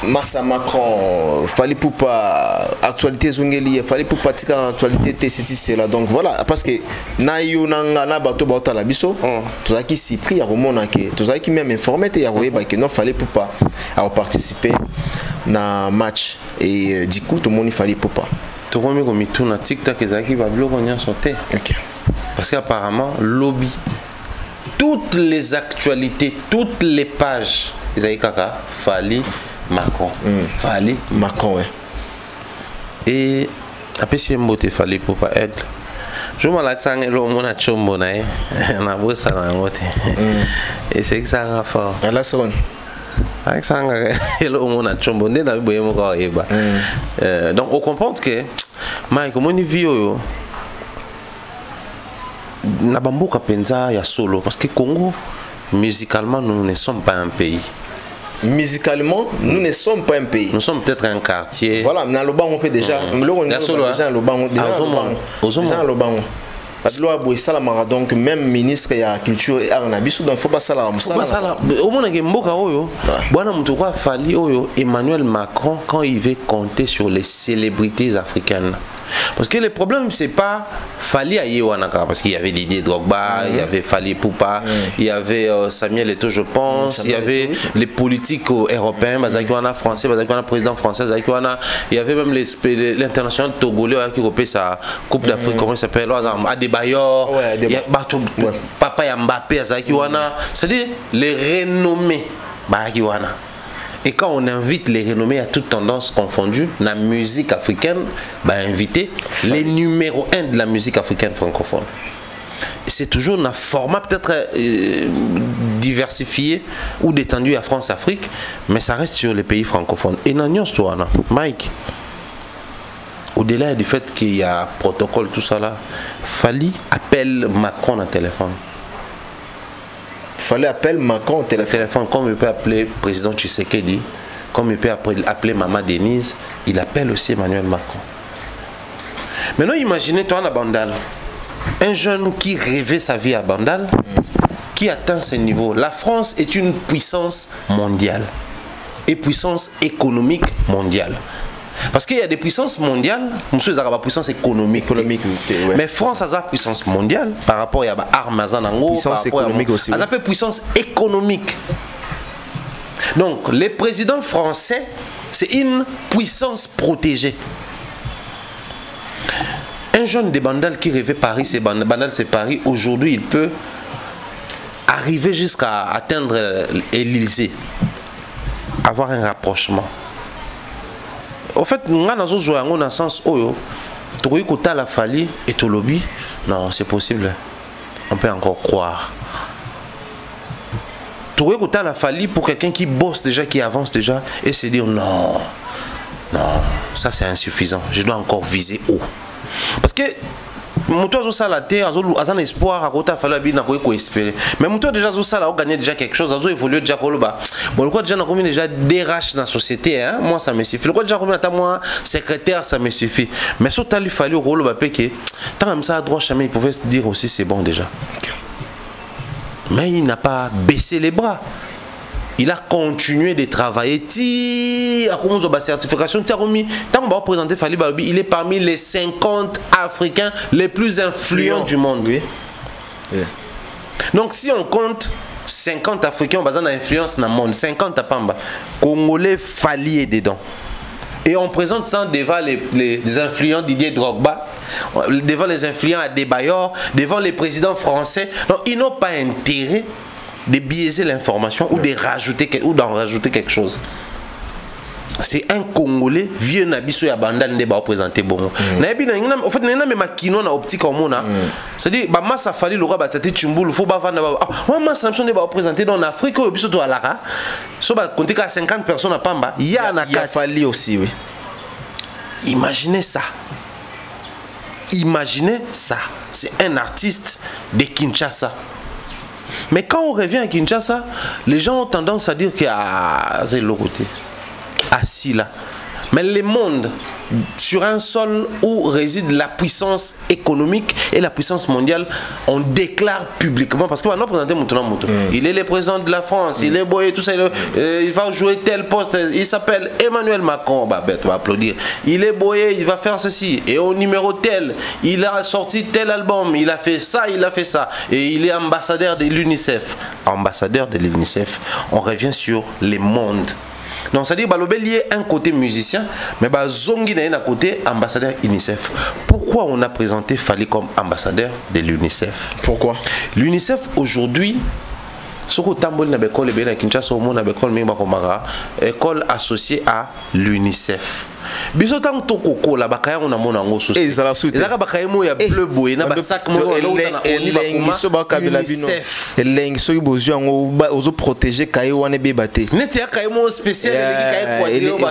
Massa Macron Fali Poupa actualité zungeli Fali Poupa tika actualité TCC c'est là donc voilà parce que na yo nanga na bato bota la biso tout ça qui s'y pris à romona que tout ça qui même informé te ya royeba que non Fali Poupa a participer na match et du coup tout le monde Fali Poupa tout le monde comme tout na TikTok ezaki ba bloc on y a sauté. OK. Parce qu'apparemment, lobby, toutes les actualités, toutes les pages, ils avaient caca, Fali, Macron. Fali, Macron, ouais. Et après, si je suis Fali pour pas être. Je me laisse en le monde à Chombo, on a beau ça dans le et c'est que ça a fort. À la seconde. Avec ça, le monde à Chombo, on a vu encore. Donc, on comprend que, Mike, comment il vit Nabamboka penza ya solo parce que Congo musicalement nous ne sommes pas un pays. Musicalement nous ne sommes pas un pays. Nous sommes peut-être un quartier. Voilà, na loba on peut déjà déjà donc même ministre ya culture et art na biso donc faut pas ça là au monde que mboka oyo bwana mutu kwa Fali oyo Emmanuel Macron quand il veut compter sur les célébrités africaines. Parce que le problème c'est pas Fali à Yewanaka parce qu'il y avait Didier Drogba, il y avait Fali Poupa, il y avait Samuel Eto'o je pense, il y avait les politiques européens, Bazakiwana français, Bazakiwana président français, il y avait même l'international togolais qui repère sa Coupe d'Afrique, comment il s'appelle, Adebayor, Papa Mbappé, Bazakiwana, c'est-à-dire les renommés Bazakiwana. Et quand on invite les renommés à toutes tendances confondues, la musique africaine, bah inviter les numéros 1 de la musique africaine francophone. C'est toujours un format peut-être diversifié ou détendu à France-Afrique, mais ça reste sur les pays francophones. Et n'agnosse toi, Mike, au-delà du fait qu'il y a protocole, tout ça là, Fali appelle Macron au téléphone. Fallait appeler Macron au téléphone. Comme il peut appeler le président Tshisekedi, comme il peut appeler Maman Denise, il appelle aussi Emmanuel Macron. Maintenant, imaginez-toi à Bandal, un jeune qui rêvait sa vie à Bandal, qui atteint ce niveau. La France est une puissance mondiale et puissance économique mondiale. Parce qu'il y a des puissances mondiales, monsieur Zaraba puissance économique. Ouais. Mais France a sa puissance mondiale par rapport à l'arme, puissance économique aussi. Elle a puissance économique. Donc les présidents français, c'est une puissance protégée. Un jeune de Bandal qui rêvait Paris, c'est Bandal, c'est Paris. Aujourd'hui, il peut arriver jusqu'à atteindre l'Élysée, avoir un rapprochement. En fait, nous avons joué dans le sens où tu as la Fali et tu lobby. Non, c'est possible. On peut encore croire. Tu as la Fali pour quelqu'un qui bosse déjà, qui avance déjà, et se dire non, non, ça c'est insuffisant. Je dois encore viser haut. Parce que Moutou a la terre, a un espoir à côté fallu bien espérer. Mais Moutou déjà a gagné déjà quelque chose, a évolué déjà pour le bas. Bon le quoi déjà combien déjà DRH dans la société hein, moi ça me suffit. Le quoi déjà combien à moi secrétaire ça me suffit. Mais surtout il fallait au rôle que tant comme ça à droite jamais il pouvait se dire aussi c'est bon déjà. Mais il n'a pas baissé les bras. il a continué de travailler. À cause de la certification, tant qu'on va présenter Fally Balobi, il est parmi les 50 Africains les plus influents du monde. Oui. Yeah. Donc si on compte 50 Africains, on va avoir une influence dans le monde. 50 à Pamba. Congolais, Fally est dedans. Et on présente ça devant les influents Didier Drogba, devant les influents Adebayor, devant les présidents français. Donc ils n'ont pas intérêt de biaiser l'information ou de rajouter ou d'en rajouter quelque chose. C'est un Congolais vieux nabiso ya bandane de ba présenter bon. Nabi na ngina en fait na même makino na optique comme on a. C'est-à-dire ba massa Fally le roi batati Chimbulu faut ba vendre ba. Ah moi samson de ba présenter dans Afrique au biso to alaka. So ba compter qu'à 50 personnes à Pamba, il y a Fally aussi oui. Imaginez ça. Imaginez ça. C'est un artiste de Kinshasa. Mais quand on revient à Kinshasa, les gens ont tendance à dire que c'est l'autre côté. Assis là. Mais le monde, sur un sol où réside la puissance économique et la puissance mondiale, on déclare publiquement, parce qu'on va nous présenter maintenant. Il est le président de la France, il est boyé, tout ça, il va jouer tel poste, il s'appelle Emmanuel Macron, bah, on va applaudir. Il est boyé, il va faire ceci, et au numéro tel, il a sorti tel album, il a fait ça, et il est ambassadeur de l'UNICEF. Ambassadeur de l'UNICEF, on revient sur les mondes. Donc c'est-à-dire Balobé lié un côté musicien, mais Zongi n'a un côté ambassadeur UNICEF. Pourquoi on a présenté Fally comme ambassadeur de l'UNICEF? Pourquoi? L'UNICEF aujourd'hui, ce que Tambol n'a pas école associée à l'UNICEF. Bisotan toko la bakaya on a mon ango souci. Et ça la suite. Ezaka bakaya mo ya bleu boy na basak mo elengi so bakabela bino. Elengi so ibozu ango ozo protéger kaye wane bebate. Neti ya kaye mo spécial elengi kaye kwa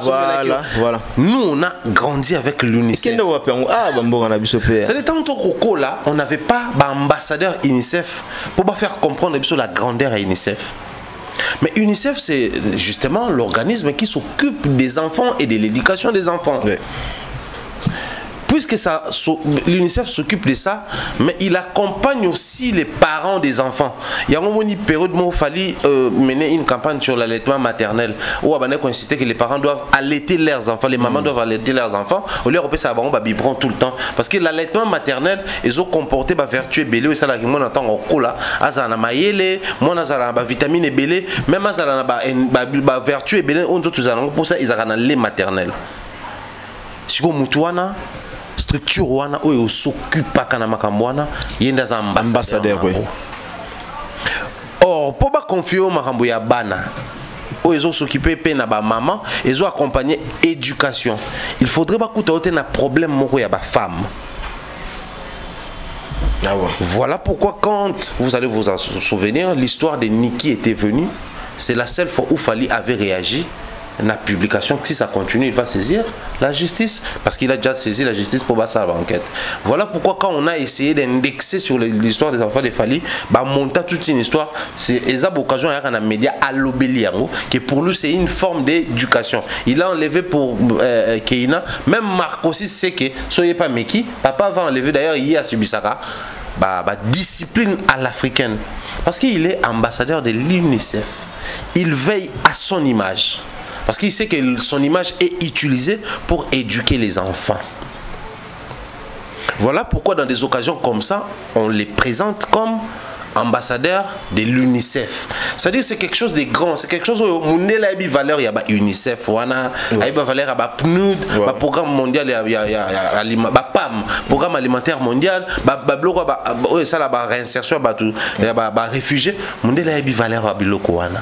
voilà. Nous on a grandi avec l'UNICEF. Kendo wapi ango bamboka na biso pe. C'est le temps toko là, on n'avait pas ambassadeur UNICEF pour pas faire comprendre biso la grandeur à UNICEF. Mais UNICEF, c'est justement l'organisme qui s'occupe des enfants et de l'éducation des enfants. Oui. Puisque l'UNICEF s'occupe de ça, mais il accompagne aussi les parents des enfants. Il y a une période où il fallait mener une campagne sur l'allaitement maternel, où on a insisté que les parents doivent allaiter leurs enfants, les mamans doivent allaiter leurs enfants, au lieu de ça va biberon tout le temps. Parce que l'allaitement maternel, ils ont comporté des vertus belées, et ça, on entend en cola, azana mayele, mon azana vitamine belée, même azana vertus belées, on doit tous pour ça, ils ont un lait maternel. Si vous mutuana structure wana oyo s'occupe pas kana makambwana yenda za ambassadeur oui. Or pour pas confier au makambo ya bana oyo s'occuper pe na ba maman ezo accompagner éducation. Il faudrait pas coûter na problème moko ya ba femme. Ah ouais. Voilà pourquoi quand vous allez vous en souvenir, l'histoire de Niki était venue, c'est la seule fois où Fally avait réagi. La publication, si ça continue, il va saisir la justice parce qu'il a déjà saisi la justice pour passer à l'enquête. Voilà pourquoi quand on a essayé d'indexer sur l'histoire des enfants de Fally, monter toute une histoire, c'est l'occasion à un média à l'obéliango qui pour lui c'est une forme d'éducation. Il a enlevé pour Keina, même Marc aussi sait que soyez pas Meki, papa va enlever d'ailleurs il y a Subisaka. Discipline à l'africaine parce qu'il est ambassadeur de l'UNICEF. Il veille à son image. Parce qu'il sait que son image est utilisée pour éduquer les enfants. Voilà pourquoi dans des occasions comme ça, on les présente comme ambassadeurs de l'UNICEF. C'est-à-dire que c'est quelque chose de grand, c'est quelque chose où on a la valeur, il y a l'UNICEF, il y a la valeur, il y a PNUD, le programme mondial, il y a le PAM, programme alimentaire mondial, il y a la réinsertion, il y a les réfugiés, on a la valeur, il y a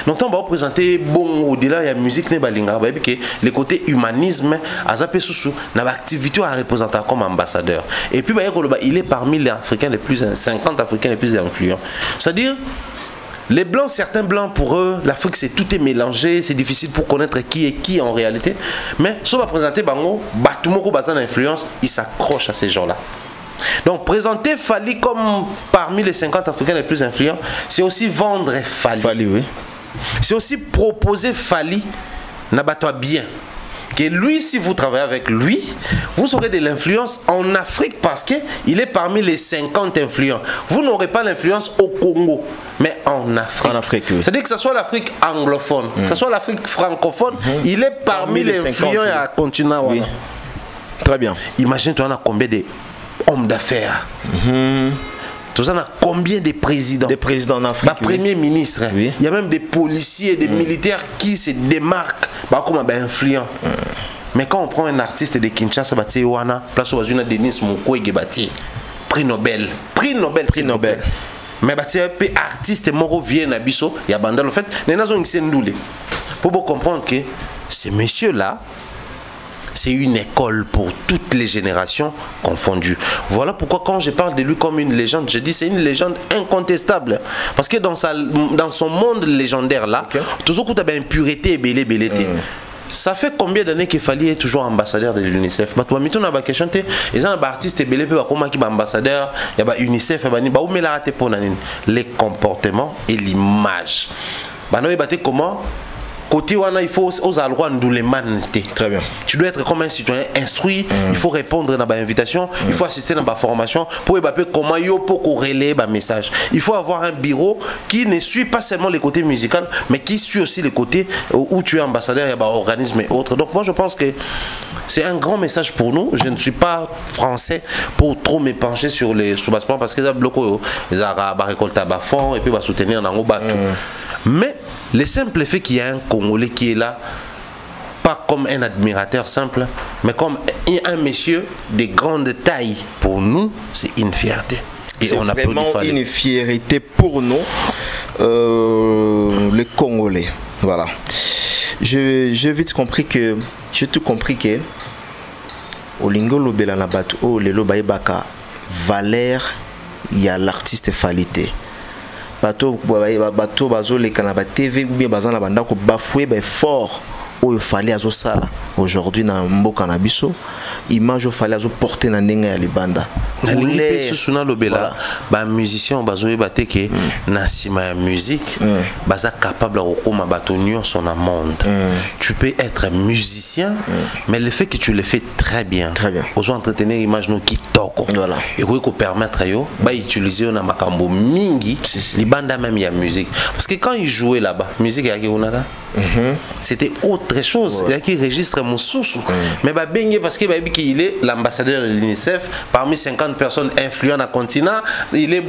donc on va présenter bon au-delà de la musique le côté humanisme na activité à représenter comme ambassadeur et puis il est parmi les Africains les plus 50 Africains les plus influents. C'est-à-dire les blancs, certains blancs pour eux, l'Afrique c'est tout est mélangé, c'est difficile pour connaître qui est qui en réalité. Mais si on va présenter Bango, Batumoko basé d'influence, il s'accroche à ces gens-là. Donc présenter Fally comme parmi les 50 Africains les plus influents, c'est aussi vendre Fally. Fally oui. C'est aussi proposer Fally n'a pas toi bien. que lui, si vous travaillez avec lui, vous aurez de l'influence en Afrique parce qu'il est parmi les 50 influents. Vous n'aurez pas l'influence au Congo, mais en Afrique. En Afrique, oui. C'est-à-dire que ce soit l'Afrique anglophone, que ce soit l'Afrique francophone, il est parmi les influents à continent. Oui. Très bien. Imagine, tu en as combien d'hommes d'affaires. Tu en as combien de présidents. Des présidents en Afrique. Premier ministre. Oui. Il y a même des policiers, des militaires qui se démarquent comme influents. Mais quand on prend un artiste de Kinshasa, place où on a Denis Mukwege, prix Nobel. Prix Nobel. Prix Nobel. Mais artiste moro vient à Bisso, il y a bandal en fait, pour comprendre que ces messieurs-là, c'est une école pour toutes les générations confondues. Voilà pourquoi quand je parle de lui comme une légende, je dis c'est une légende incontestable. Parce que dans son monde légendaire là, toujours qu'il y a une pureté et belé. Ça fait combien d'années qu'il fallait être toujours ambassadeur de l'UNICEF? Les artistes et belé ambassadeur, il y a l'UNICEF, les comportements et l'image. Comment? Côté wana, il faut aux droit de l'humanité. Très bien. Tu dois être comme un citoyen instruit. Il faut répondre à la invitation. Il faut assister à la formation pour évaluer comment il faut relayer le message. Il faut avoir un bureau qui ne suit pas seulement les côtés musicaux, mais qui suit aussi les côtés où tu es ambassadeur, il y a des organismes et autres. Donc moi je pense que c'est un grand message pour nous. Je ne suis pas français pour trop me pencher sur les sous-bassements parce que ça bloque les arabes, récolter à fond et puis soutenir dans le bateau. Mais le simple fait qu'il y a un Congolais qui est là, pas comme un admirateur simple, mais comme un monsieur de grande taille, pour nous, c'est une fierté. Et on a vraiment une fierté pour nous, les Congolais. Voilà. J'ai vite compris que, au lingo lobela na bato o lelo baibaka valeur ya l'artiste falité. Bato bazo le kana ba TV bien bazana banda ko bafoué ba fort il fallait azo sala aujourd'hui na mboka na biso image fallait azo porter na ndenge ya libanda suna lobela ba musicien bazo ebate ke na sima ya musique baza capable okoma bato nyonso na monde. Tu peux être musicien mais le fait que tu le fais très bien ozo entretenir image no kitoko voilà et ko permettre yo ba utiliser na makambo mingi libanda même ya musique parce que quand il jouait là-bas musique ya kiunaka c'était autre chose. Il y a qui registre mon sous. Mais bah bengue parce qu'il est l'ambassadeur de l'UNICEF parmi 50 personnes influentes dans le continent. Il est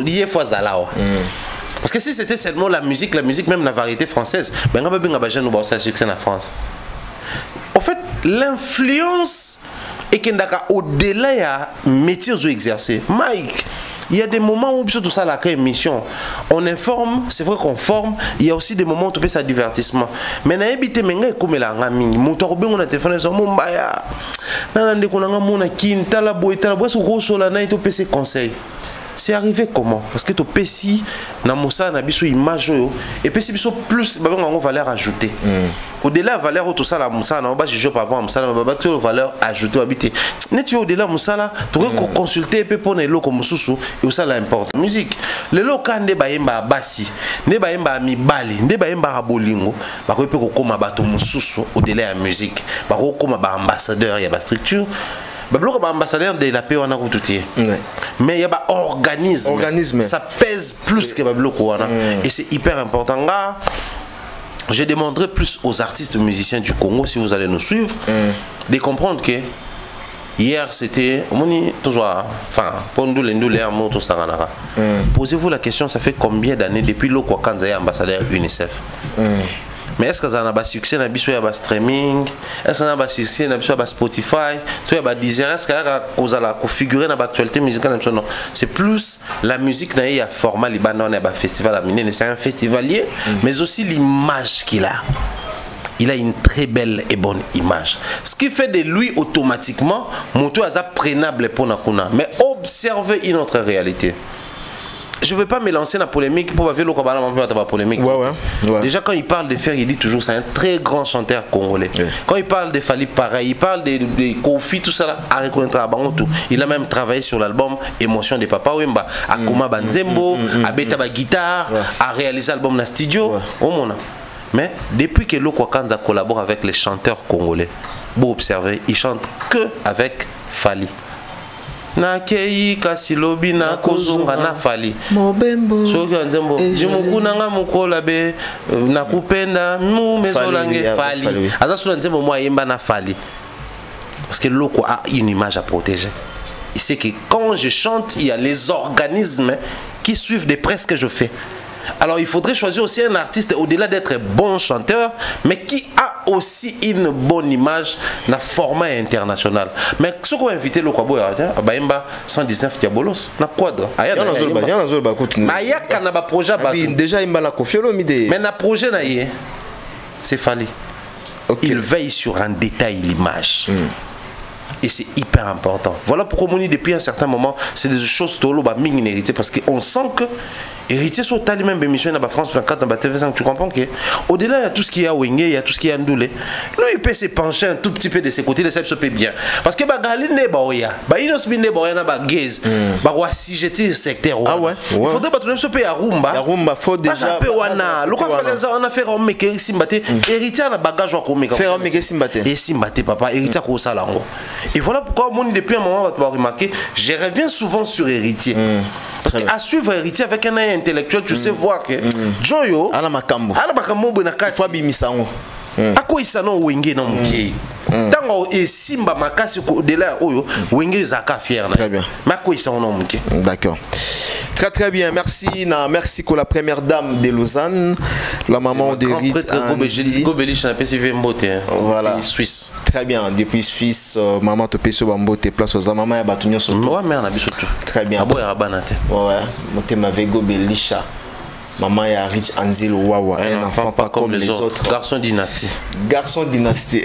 lié fois Zalao. Parce que si c'était seulement la musique même la variété française, ben on va pas nous bosser succès en France. En fait, l'influence est au-delà ya métier aux exercer. Mike. Il y a des moments où tout ça la émission, on informe, c'est vrai qu'on forme. Il y a aussi des moments où tu fais ça divertissement. Mais na habité menga comme la ngami, moto be on a téléphone sur mon baya. Na ndé ko nga mona kinta la boy so roso la na to PC conseil. C'est arrivé comment? Parce que to PC na mosa na biso image et PC biso plus ba nga valeur ajoutée. Au-delà valeur tout ça la mosa na ba juger par rapport à mosa na ba to valeur ajoutée habité. Net au-delà mosa la tu peux consulter pe pour les loko mususu et ça l'importe. Musique. Les loka nde ba yemba basi, nde ba yemba mibali, nde ba yemba bolingo, ba ko pe ko koma bato mususu au-delà ya musique. Ba ko koma ba ambassadeur ya ba structure. Bablo ba ambassadeur de la paix on a tout mais il y a pas organisme ça pèse plus que Bablo et c'est hyper important là. Je demanderai plus aux artistes musiciens du Congo si vous allez nous suivre de comprendre que hier c'était posez-vous la question, ça fait combien d'années depuis le Kwakanza est ambassadeur UNICEF? Mais est-ce que ça a un succès dans le streaming? Est-ce que ça a un succès dans le Spotify? Est-ce que ça a configuré dans l'actualité musicale? Non. C'est plus la musique dans le format libanais, un festival. C'est un festivalier, mais aussi l'image qu'il a. Il a une très belle et bonne image. Ce qui fait de lui automatiquement, moto est prenable pour Nakuna. Mais observez une autre réalité. Je ne veux pas me lancer dans la polémique pour voir la polémique. Ouais. Déjà quand il parle de Fer, il dit toujours c'est un très grand chanteur congolais. Quand il parle de Fali pareil, il parle de Kofi, tout ça là, il a même travaillé sur l'album Émotion de Papa Wemba, à Kuma Banzembo, à Beta Guitare, à réaliser l'album dans le studio. Mais depuis que Loko Kanza collabore avec les chanteurs congolais, vous observez, il chante que avec Fali. Nakei kasilobi na kozonga na Fali. Mobembo. Soki nzembo. Jimukuna nga mukola be nakupenda mu mesolange Fali. Aza sula nzembo moi yemba na Fali. Parce que Loko a une image à protéger. Il sait que quand je chante, il y a les organismes qui suivent de près ce que je fais. Alors il faudrait choisir aussi un artiste au-delà d'être bon chanteur, mais qui a aussi une bonne image dans le format international. Mais ce qu'on a invité le Kwabo Baimba 119 Diabolos, na quadre. Déjà il m'a la confiance mais na projet na yé, c'est Fali. Il veille sur un détail l'image. Et c'est hyper important. Voilà pourquoi on dit depuis un certain moment, c'est des choses tolo ba ming hérité parce qu'on sent que héritier sur tali même émission dans la France 24 dans la TV5, tu comprends que au-delà il y a tout ce qui est à Wenge, il y a tout ce qui est à Ndoulé. Lui il peut se pencher un tout petit peu de ses côtés, le se peut bien. Parce que ba galine ba oya, ba inos binde ba oya na ba gaze, ba wa si jeter secteur. Ah ouais. Il faudrait pas tout même se payer à Rumba. Ya Rumba faut déjà. Ça peut wana. Le quoi on a fait on make simbate, héritier na bagage wa ko make. Faire on make simbate. Et simbate papa, héritier ko sala ngo. Et voilà pourquoi moi depuis un moment tu vas remarquer, je reviens souvent sur héritier. Parce qu'à suivre héritier avec un œil intellectuel, tu sais voir que Joyo ala makambo bonaka faut bimisango ako isano wenge na muki tango e simba makasi ko de là oyo wenge zaka fier na très bien mako isano na muki. D'accord. Très très bien, merci merci pour la première dame de Lausanne, la maman de Rit Gobelish na PCV Mbote. Voilà, Suisse. Très bien, depuis Suisse, maman te peso Mbote place aux maman ya batunyo so. Ouais, mère na biso. Très bien. Abo ya banate. Ouais, moté ma Gobelisha. Maman ya Rich Anzil Wawa, un enfant pas comme les autres. Garçon dynastie. Garçon dynastie.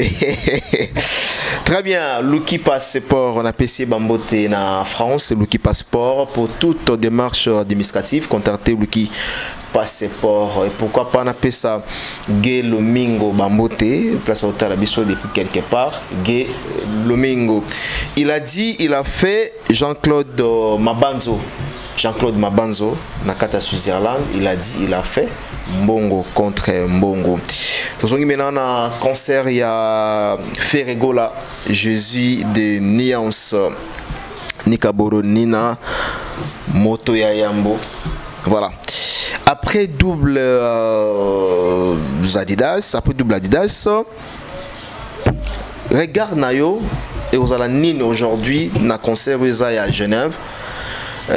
Très bien, Luki Passeport, on a PC Bambote en France, Luki Passeport pour toute démarche administrative, contactez Luki Passeport. Et pourquoi pas on appelle ça Gay Lomingo Bambote, place au Tarabiso depuis quelque part. Gay Lomingo. Il a dit, il a fait Jean-Claude Mabanzo. Jean-Claude Mabanzo, Nakata Switzerland, il a dit, il a fait Mbongo contre Mbongo. Maintenant, un concert, il y a Ferregola, Jésus de Niance, Nikaboro Nina, Moto Yayambo. Voilà. Après double Adidas, regarde Nayo, et vous allez Nine aujourd'hui, na concert à Genève.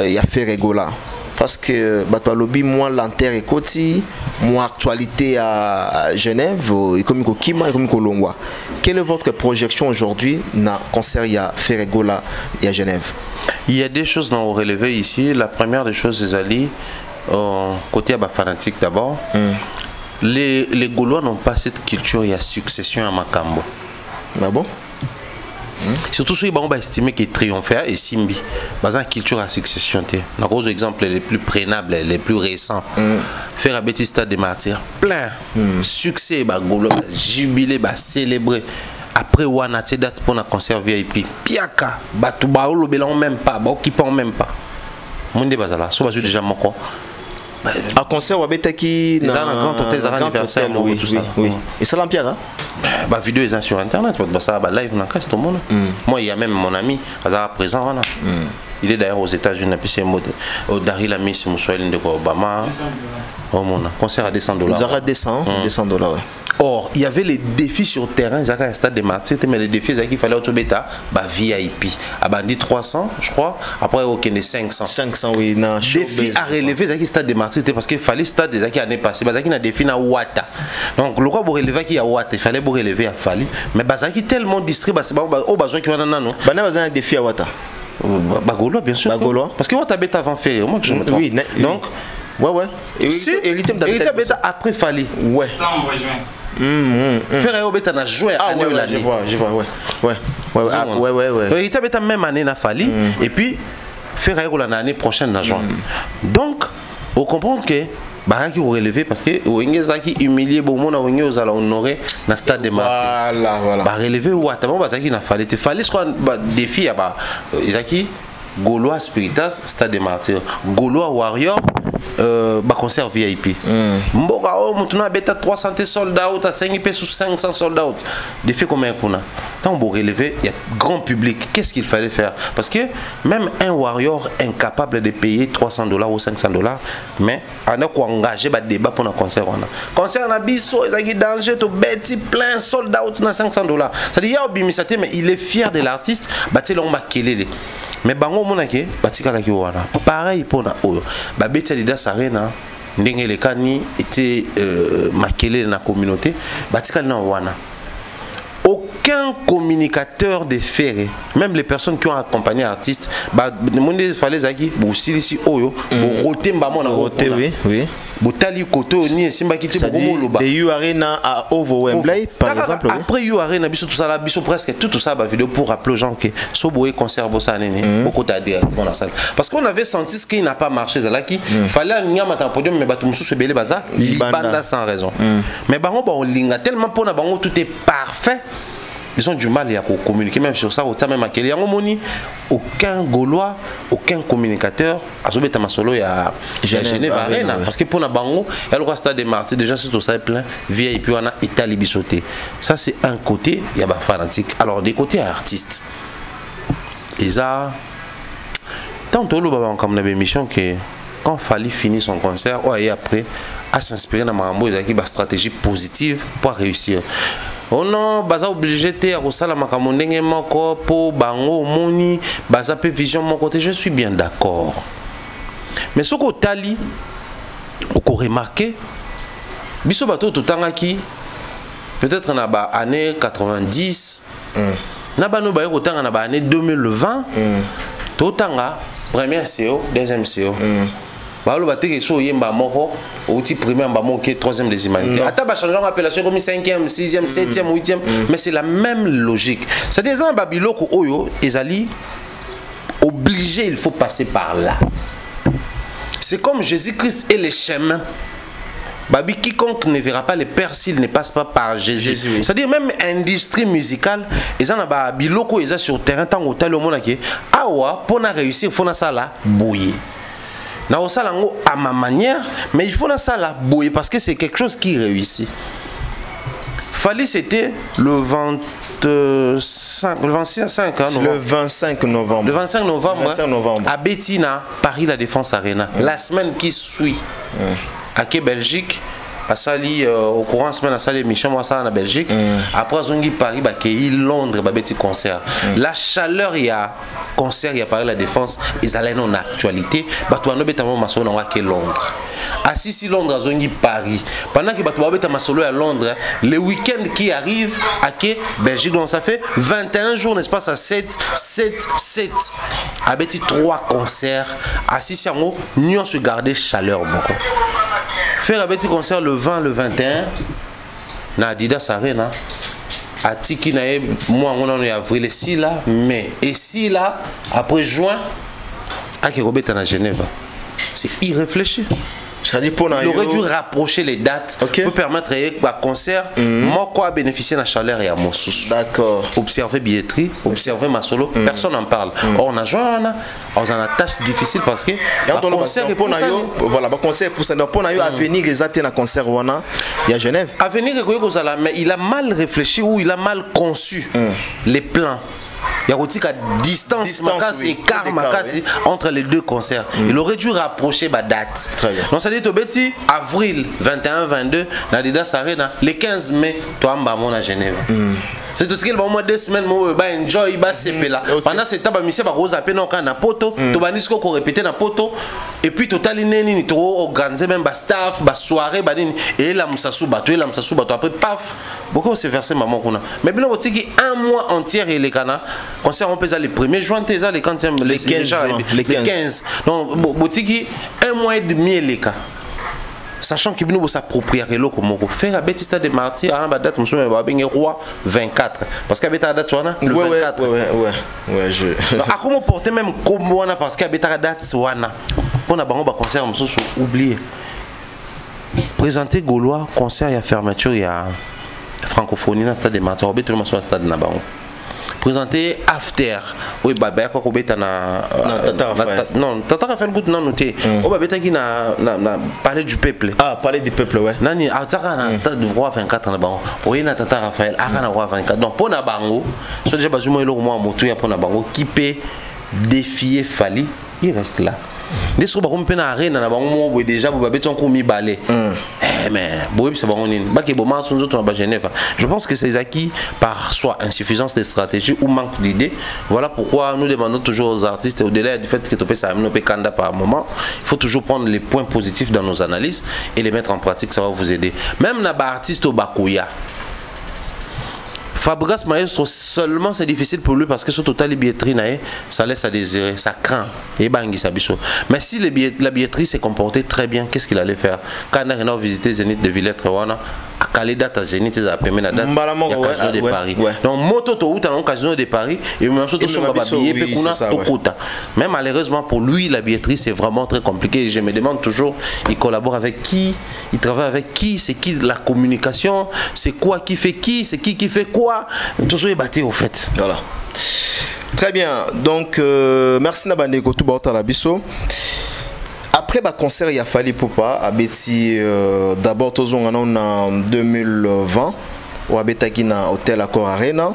Il y a fait Regola parce que Batalobi moi l'enterre et Koti moi actualité à Genève et comme Kima et comme Kolongwa. Quelle est votre projection aujourd'hui dans concert il y a fait Regola et à Genève? Il y a des choses dans relevé ici. La première des choses c'est Ali côté à fanatique d'abord. Les Gaulois n'ont pas cette culture, il y a succession à Makambo. Ah bon? Surtout ceux qui ont estimé qu'il triomphait et Simbi. Dans la culture à succession, dans gros exemples les plus prénables, les plus récents. Faire un petit stade des martyrs, plein. Succès, jubilé, célébré. Après, on a date pour un concert VIP. Piaka, Batouba, le bélan même pas, Occupant même pas. Mon débat là, soit déjà mon corps. À concert, on a qui dans un grand hôtel, anniversaire, tout ça. Et ça l'empire, hein? Bah vidéo est sur internet, ça va live dans tout le monde. Moi il y a même mon ami Azara présent là. Il est d'ailleurs aux États-Unis à PC mode. Au Daryl a mis sur Moussoël de Obama. Oh mon concert à $200. Zara $200 ouais. Or, il y avait les défis sur le terrain, il y a un stade de martyrs, mais les défis, il fallait au bêta, VIP. À bandi 300, je crois, après au Kenya 500. 500 oui, non. Défi à relever, il y a un stade de martyrs, parce qu'il fallait stade des années années passées, parce qu'il y a un défi à Ouata. Donc, le quoi pour relever qui a Ouata, il fallait pour relever à Fali, mais parce qu'il tellement distribué, c'est pas au besoin qu'il y a un an. Bah, on a un défi à Ouata. Bagolo, bien sûr. Bagolo. Parce que Ouata bêta avant fait, au moins que je me trompe. Oui, donc, ouais. Et il bêta après Fali. Ouais. Ça, on rejoint. Faire Beta n'a joué année ou l'année. Je vois, ouais. Il t'a même année n'a fallu et puis faire l'année prochaine n'a joué. Donc, on comprend que Baraki vous relever parce que Wengezaki humilié beaucoup na Wenge aux honorer na stade de martyrs. Voilà. Bah relever ou attends Bazaki n'a fallu te fallait ce qu'on défi à Izaki Gaulois Spiritas Stade des Martyrs, Gaulois Warrior concert VIP. Mboka oh mutuna beta 300 soldats out à 5 sous 500 soldats out. Des faits combien pour nous? Quand on relever, il y a grand public. Qu'est-ce qu'il fallait faire? Parce que même un warrior incapable de payer $300 ou $500, mais on a engagé un débat pour un concert. Concert na biso, il y a danger, to bêti plein soldats out na $500. C'est-à-dire il mais il est fier de l'artiste. Bati l'on m'a kelele. Mais bango monake batika la kiwana pareil pour na oyo ba beti Adidas Arena ndenge le kani était makele na communauté batika na wana aucun communicateur de ferré, même les personnes qui ont accompagné l'artiste, il fallait zaki ici oyo roté mbamo na roté oui Botali koto ni simba kiti bokomo loba. De U Arena à Ovo Wembley par exemple. Après U Arena biso tout ça là biso presque tout ça ba vidéo pour rappeler aux gens que so boye concert bossa nene beaucoup t'a dans la salle parce qu'on avait senti ce qui n'a pas marché zalaki fallait nyama ta podium mais bato mususu belé baza libanda sans raison. Mais bango ba on linga tellement pour na bango tout est parfait. Ils ont du mal à communiquer même sur ça autant même à quel moni aucun Gaulois aucun communicateur a sauvé ta masolo à Genève Arena parce que pour na bango elle reste Stade des Martyrs déjà c'est tout ça plein VIP on a Italie bisoté ça c'est un côté il y a ba fanatique alors des côtés artistes ils a tantôt le baba comme une émission que quand Fally finit son concert et après à s'inspirer dans Marambo ils a une stratégie positive pour réussir. Oh non, baza obligé te à kosala makambo ndenge moko po bango moni baza pe vision mon côté je suis bien d'accord. Mais ce que tali oko remarqué biso bato totangaki peut-être na ba année 90 na ba no ba ko tanga na ba année 2020 totanga première CO deuxième CO Baolo bateke so yemba moko outil primaire mba moko troisième des humanités. Ata ba changer appellation comme 5e, 6e, 7e, 8e, mais c'est la même logique. C'est des gens babiloko oyo ezali obligé, il faut passer par là. C'est comme Jésus-Christ et les chemins. Babi quiconque ne verra pas le Père s'il ne passe pas par Jésus. C'est-à-dire même industrie musicale, ils en a biloko ils sur terrain tant au tal au monde qui awa pour na réussir faut na ça là bouiller. Na osalango à ma manière, mais il faut na ça là bouiller parce que c'est quelque chose qui réussit. Fally c'était le 25 novembre. Le 25 novembre à Bettina, Paris La Défense Arena. La semaine qui suit à Belgique, à Sali au courant semaine à Sali Michel moi ça en Belgique. Après Zongi Paris bah qui Londres bah petit concert. La chaleur il y a concert il y a Paris La Défense ils allaient en actualité bah toi no betamo masolo na ke Londres. Assis Londres à Zongi Paris. Pendant que bah toi beta masolo à Londres le week-end qui arrive à Belgique donc ça fait 21 jours n'est-ce pas ça 7 à beti 3 concerts assis en nous on se garder chaleur beaucoup. Faire un petit concert le 20, le 21, na Adidas Arena, à Tiki Nae, moi on est avril, et si là, mai, et si là, après juin, à Kirobet à Genève. C'est irréfléchi. Il aurait dû rapprocher les dates pour permettre un concert, moi quoi bénéficier de la chaleur et à mon sous. D'accord. Observer billetterie, observer ma solo, personne n'en parle. Or, on a joué, on a une tâche difficile parce que le concert est pour voilà, le concert pour ça. Pour à venir, les atteindre un concert il y a Genève. À venir, mais il a mal réfléchi ou il a mal conçu les plans. Il y a aussi une distance écart entre les deux concerts. Il aurait dû rapprocher ma date. Donc ça dit Tobeti avril 21-22 dans Adidas Arena, le 15 mai toi en à Genève. C'est tout ce qu'il y a au moins 2 semaines moi enjoy ba CP là. Pendant ce temps monsieur ba rose appel non na poto, to banisco ko répéter na poto et puis total nini to organiser même ba staff, ba soirée ba nini et la musasu ba après paf, beaucoup se verser maman kuna. Mais bien on dit un mois entier et les cana concert on peut ça le 1er juin ça les 15 les 15. Donc botiki un mois et demi les cas. Sachant que nous s'approprier le comme faire à Stade des Martyrs à la date monsieur va bien roi 24 parce qu'à la date le 24 ouais je à comment porter même comme on a parce qu'à la date wana on a bango ba concert monsieur oublié présenter Gaulois concert il y a fermeture il y a francophonie dans Stade des Martyrs on bet tout le monde sur Stade na bango présenter After. Oui, bah quoi qu'on bête non, Tata Raphaël goûte non noté. Oh bah bête qui n'a parlé du peuple. Ah, parler du peuple, ouais. Nani, à un stade de roi 24 ans bango. Oui, na Tata Raphaël, à roi 24. Donc pour na bango, soit déjà basé moi moto ya pour na bango qui peut défier Fali, il reste là. Des fois on peut na arène na bango déjà vous babé ton commis balai. Mais bon c'est bon on ba ke boma son autres na Genève. Je pense que c'est acquis par soit insuffisance de stratégie ou manque d'idées. Voilà pourquoi nous demandons toujours aux artistes au-delà du fait que tu peux ça nous kanda par moment, il faut toujours prendre les points positifs dans nos analyses et les mettre en pratique, ça va vous aider. Même na ba artiste au Bakuya. Fabregas Maestro seulement c'est difficile pour lui parce que sur total les billetteries ça laisse à désirer, ça craint et bangi sabiso. Mais si la billetterie s'est comportée très bien, qu'est-ce qu'il allait faire? Quand on a visité Zénith de Villette Rewana, à quelle date à Zénith ils a permis la date? Il y a Casino de Paris. Donc moto to ou dans Casino de Paris et même surtout son billet pekuna au quota. Mais malheureusement pour lui la billetterie c'est vraiment très compliqué et je me demande toujours il collabore avec qui, il travaille avec qui, c'est qui la communication, c'est quoi qui fait qui, c'est qui fait quoi. Tout ça est battu au fait. Voilà. Très bien. Donc, merci Nabandeko Toubaota Labiso. Après le concert, il a fallu Poupa à Betty. D'abord, tous en 2020, au Abetaki na Hôtel Accor Arena.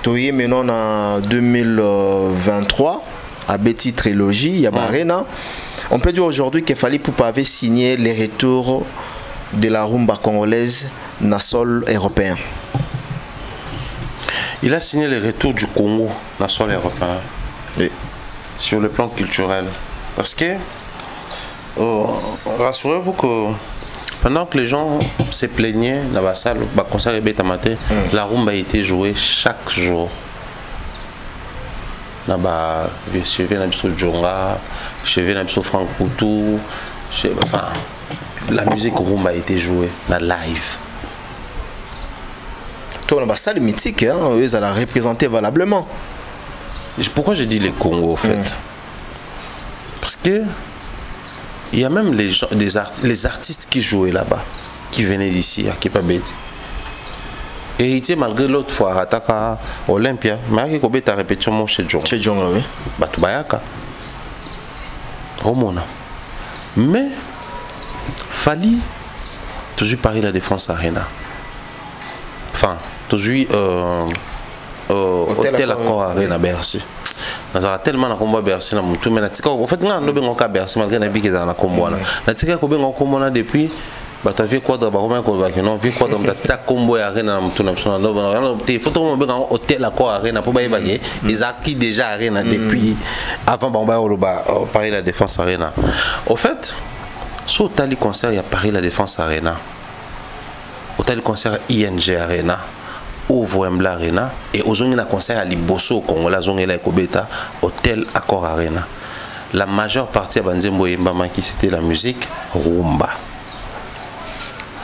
Toye maintenant en 2023 à Betty Trilogy, Yaba Arena. On peut dire aujourd'hui qu'il fallait Poupa avait signé les retours de la rumba congolaise na sol européen. Il a signé le retour du Congo dans le sol européen, oui, sur le plan culturel. Parce que, rassurez-vous que pendant que les gens se plaignaient dans la salle, le concert la rumba a été jouée chaque jour. Je vais dans le Djonga, je vais dans le Franck Poutou, enfin, la musique rumba a été jouée dans live. On a salle mythique, hein, ils allaient représenter valablement. Pourquoi je dis les Congo en fait? Parce que il y a même les artistes qui jouaient là-bas, qui venaient d'ici, à Kipabeti. Et il était malgré l'autre fois à Taka Olympia, mais il y a répétition chez Djonga. Chez Djonga, oui. Batubayaka. Romona. Mais Fali, toujours Paris la Défense Arena. Enfin, toujours Hôtel Accor Arena Bercy. Nous avons tellement de combats Bercy. Mais en fait, nous avons un Bercy malgré la vie qui est dans la combo. Nous avons un combat depuis. Tu as vu quoi dans le non, vu quoi dans le combo Arena. Il faut trouver un Hôtel Accor Arena pour bailler. Ils ont acquis déjà Arena depuis avant Paris la Défense Arena. Au fait, sur le concert, il y a Paris la Défense Arena. Hôtel concert ING Arena, au Wembley Arena et aux zones de concert à Liboso, Congo, la zone de Kobeta, Hôtel Accor Arena. La majeure partie à Banzembo et Mbamaki, c'était la musique rumba.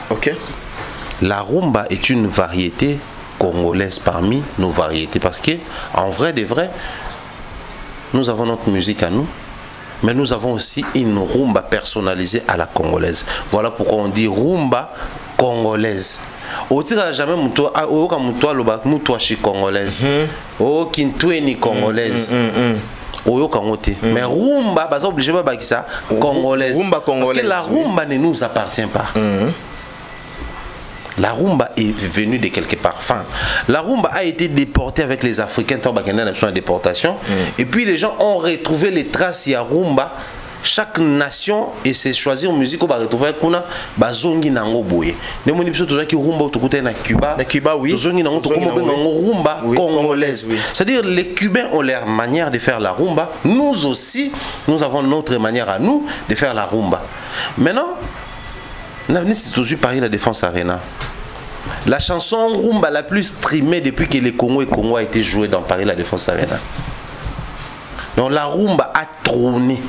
Ok. La rumba est une variété congolaise parmi nos variétés parce que, en vrai de vrai, nous avons notre musique à nous. Mais nous avons aussi une rumba personnalisée à la congolaise. Voilà pourquoi on dit rumba congolaise. Au tir jamais mutoa chi congolaise. Oh kintueni congolaise. Oyo kangote. Mais rumba baza obligé ba bakisa congolaise. Rumba congolaise. Parce que la rumba ne nous appartient pas. La rumba est venue de quelque part. Enfin, la rumba a été déportée avec les Africains, la déportation. Et puis les gens ont retrouvé les traces de la rumba. Chaque nation et c'est choisir musique on va retrouver kuna bazongi nango boye. Ne moni biso tozaki rumba autokoté na Cuba. Na Cuba oui. Bazongi nango tokomo rumba congolaise. C'est-à-dire les Cubains ont leur manière de faire la rumba. Nous aussi, nous avons notre manière à nous de faire la rumba. Maintenant, c'est toujours Paris la Défense Arena. La chanson rumba la plus streamée depuis que les Congo a été jouée dans Paris la Défense Arena. Donc la rumba a trôné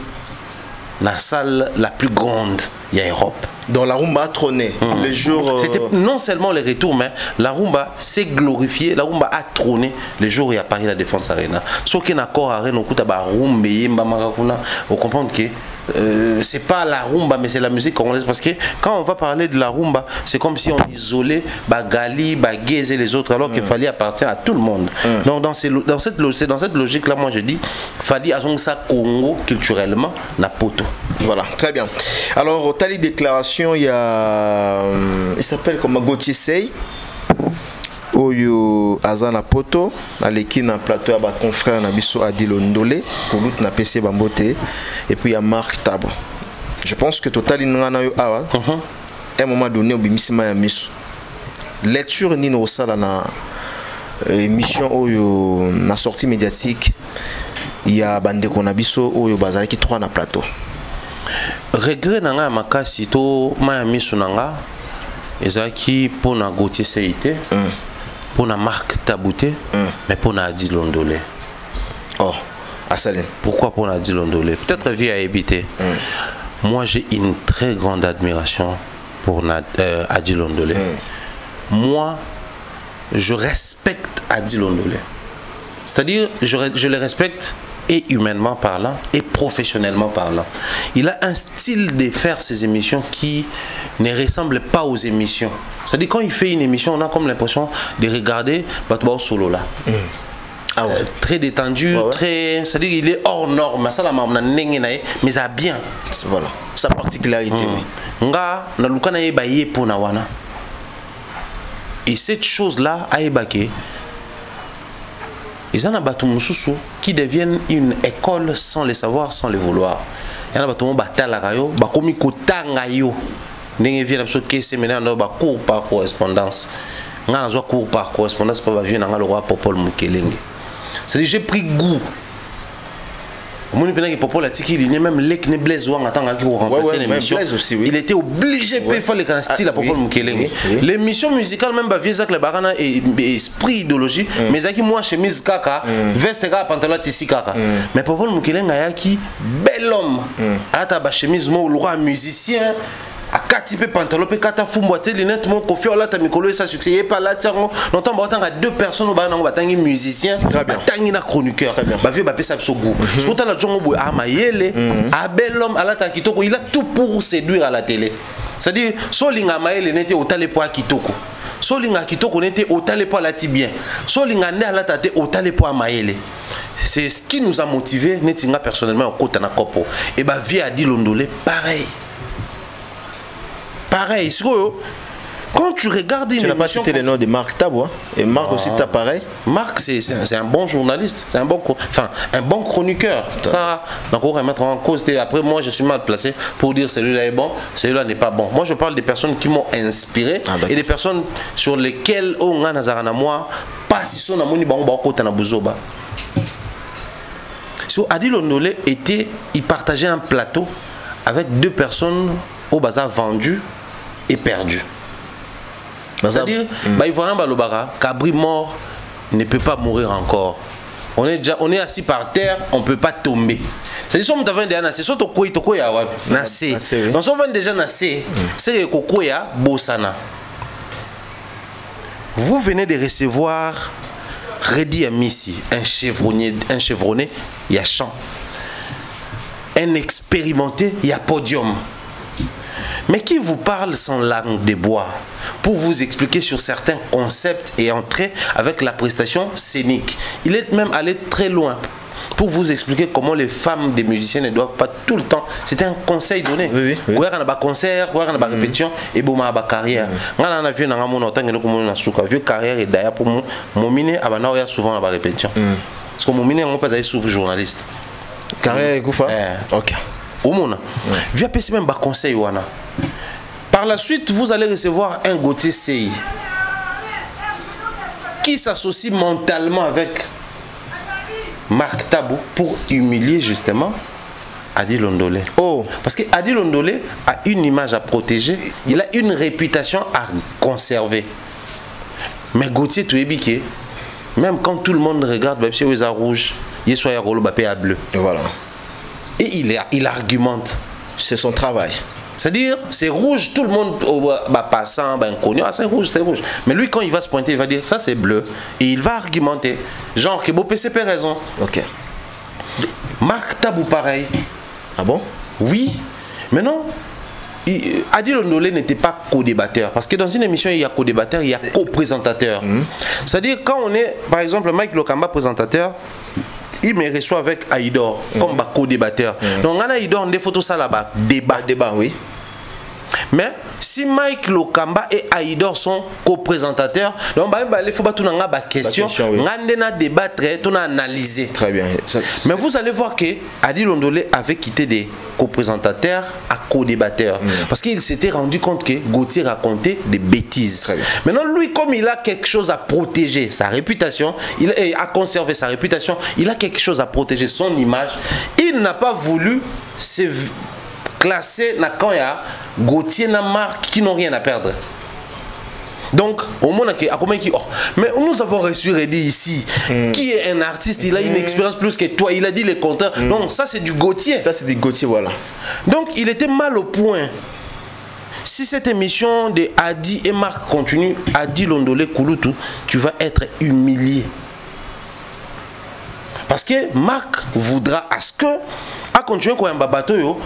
la salle la plus grande de l'Europe. Donc la rumba a trôné le jour. C'était non seulement les retours, mais la rumba s'est glorifiée. La rumba a trôné le jour où il y a Paris la Défense Arena. Ce qui est d'accord avec nous, on comprend que c'est pas la rumba, mais c'est la musique congolaise. Parce que quand on va parler de la rumba, c'est comme si on isolait Bagali, Baguez et les autres, alors qu'il fallait appartenir à tout le monde. Donc dans cette logique-là, moi je dis, fallait avoir ça Congo culturellement, na poto. Voilà, très bien. Alors, au tali déclaration, il y a. Il s'appelle comme Gauthier Sey. Oyo Azana Poto, aleki na plateau à confrère Nabiso Adil Ondolé, pour l'autre na PC Bambote, et puis il y a Marc Tabo. Je pense que total inana yo awa. À un moment donné, au bimisima ya miso. Lecture ni no sala na émission oyo na sortie médiatique. Il y a bande konabiso oyo bazali ki 3 na plateau. Regret nanga makasi to maya miso nanga ezaki pona Gauthier Seite. Pour la marque Tabouté, mais pour la Adil Ondolé. Oh, Assaline. Pourquoi pour la Adil Ondolé? Peut-être via éviter. Moi, j'ai une très grande admiration pour Adil Ondolé. Moi, je respecte Adil Ondolé. C'est-à-dire, je le respecte et humainement parlant et professionnellement parlant. Il a un style de faire ses émissions qui ne ressemble pas aux émissions. C'est-à-dire quand il fait une émission, on a comme l'impression de regarder Batouba Solo là. Ah ouais. Très détendu, très... C'est-à-dire qu'il est hors norme. Ça, mais ça bien. Voilà, sa particularité. Nga, na lukana yeba ye po na wana. Et cette chose-là a ébaqué. Ils en ont qui deviennent une école sans le savoir, sans le vouloir. Il y en a qui ont cours par correspondance. Il y a cours par correspondance pour le roi Popol Mukelenge. C'est-à-dire j'ai pris goût. Même il était obligé de faire le style à Popol Mukelenge. L'émission musicale, même avec les barana et esprit idéologie, mais qui moi chemise kaka, veste kaka, pantalon tissu kaka. Mais Popol Mukelenge a qui bel homme, a ta chemise mo le musicien. À 4 types pantalon, 4 fumboité, les net, mon coiffure là, ta micro et ça succès. Il pas là, tiens, longtemps, on a 2 personnes au bain, on va tanguer musicien, tanguer na chroniqueur. Bah vieux, bah ça so goût. Ce qu'on a la jongo boy, ah maïele, ah bel homme, à la ta kitoko, il a tout pour séduire à la télé. C'est-à-dire, solinga maïele n'était au tale pour kitoko. Solinga kitoko n'était au tale pour la tibien. Solinga né à la tate au tale pour maïele. C'est ce qui nous a motivé, n'était personnellement au côté na copo. Et bah vie Adil Ondolé, pareil. Pareil, quand tu regardes une émission... Tu n'as pas cité le nom de Marc Tabo, hein? Et Marc aussi, t'as pareil. Marc, c'est un bon journaliste, c'est un bon chroniqueur. Ça, donc on va remettre en cause. Après, moi, je suis mal placé pour dire celui-là est bon, celui-là n'est pas bon. Moi, je parle des personnes qui m'ont inspiré et des personnes sur lesquelles on a nazarana moi, pas si son amoni bango kota na buzoba. Adil Ondolé il partageait un plateau avec 2 personnes au bazar vendues et perdu. C'est-à-dire, il faut un balobara, Cabri mort ne peut pas mourir encore. On est assis par terre, on ne peut pas tomber. C'est-à-dire, si on a déjà nassé, soit toko ya nassé. Donc, si on a déjà nassé, c'est kokoya bosana. Vous venez de recevoir Redi Amissi, un chevronné, il y a chant. Un expérimenté, il y a podium. Mais qui vous parle sans langue de bois pour vous expliquer sur certains concepts et entrer avec la prestation scénique. Il est même allé très loin pour vous expliquer comment les femmes des musiciens ne doivent pas tout le temps. C'était un conseil donné. Oui. On a un concert, on a une répétition et bon ma carrière. On a vu dans mon temps que vieux carrière et d'ailleurs pour mon miné abana il y a souvent la répétition. Parce que mon miné on pas aller souvent journaliste. Carrière Koufa. OK. Au monde. Via PC même conseil wana. Par la suite, vous allez recevoir un Gauthier Sey qui s'associe mentalement avec Marc Tabo pour humilier justement Adil Ondolé. Oh. Parce que Adil Ondolé a une image à protéger, il a une réputation à conserver. Mais Gauthier Touébike, même quand tout le monde regarde, c'est aux rouge, il soit à bleu. Voilà. Et il argumente. C'est son travail. C'est-à-dire, c'est rouge, tout le monde passant, inconnu, c'est rouge, c'est rouge. Mais lui, quand il va se pointer, il va dire ça c'est bleu. Et il va argumenter. Genre, que Beau PCP raison. Ok. Marc Tabou pareil. Ah bon? Oui, mais non. Adi Londolé n'était pas co-débatteur parce que dans une émission il y a co-débatteur, il y a co-présentateur. C'est-à-dire quand on est par exemple Mike Lokamba présentateur, il me reçoit avec Aïdor comme co-débatteur. Donc on a Aïdor des photos ça là-bas, débat oui. Mais si Mike Lokamba et Aïdor sont co-présentateurs, donc il faut pas tout n'anga question, on a débattre, on a analysé. Très bien. Mais vous allez voir que Adi Londolé avait quitté des co-présentateurs à co-débatteurs parce qu'il s'était rendu compte que Gauthier racontait des bêtises. Très bien. Maintenant lui comme il a quelque chose à protéger sa réputation, il a conservé sa réputation, il a quelque chose à protéger son image, il n'a pas voulu se classer quand il y a Gauthier et Marc qui n'ont rien à perdre. Donc, au moment mais nous avons reçu Reddy ici, qui est un artiste, il a une expérience plus que toi, il a dit les compteurs. Non, ça c'est du Gauthier. Ça c'est du Gauthier, voilà. Donc, il était mal au point. Si cette émission de Adi et Marc continue, Adi Londolé Kouloutou, tu vas être humilié. Parce que Marc voudra à ce que à continuer quand un bateau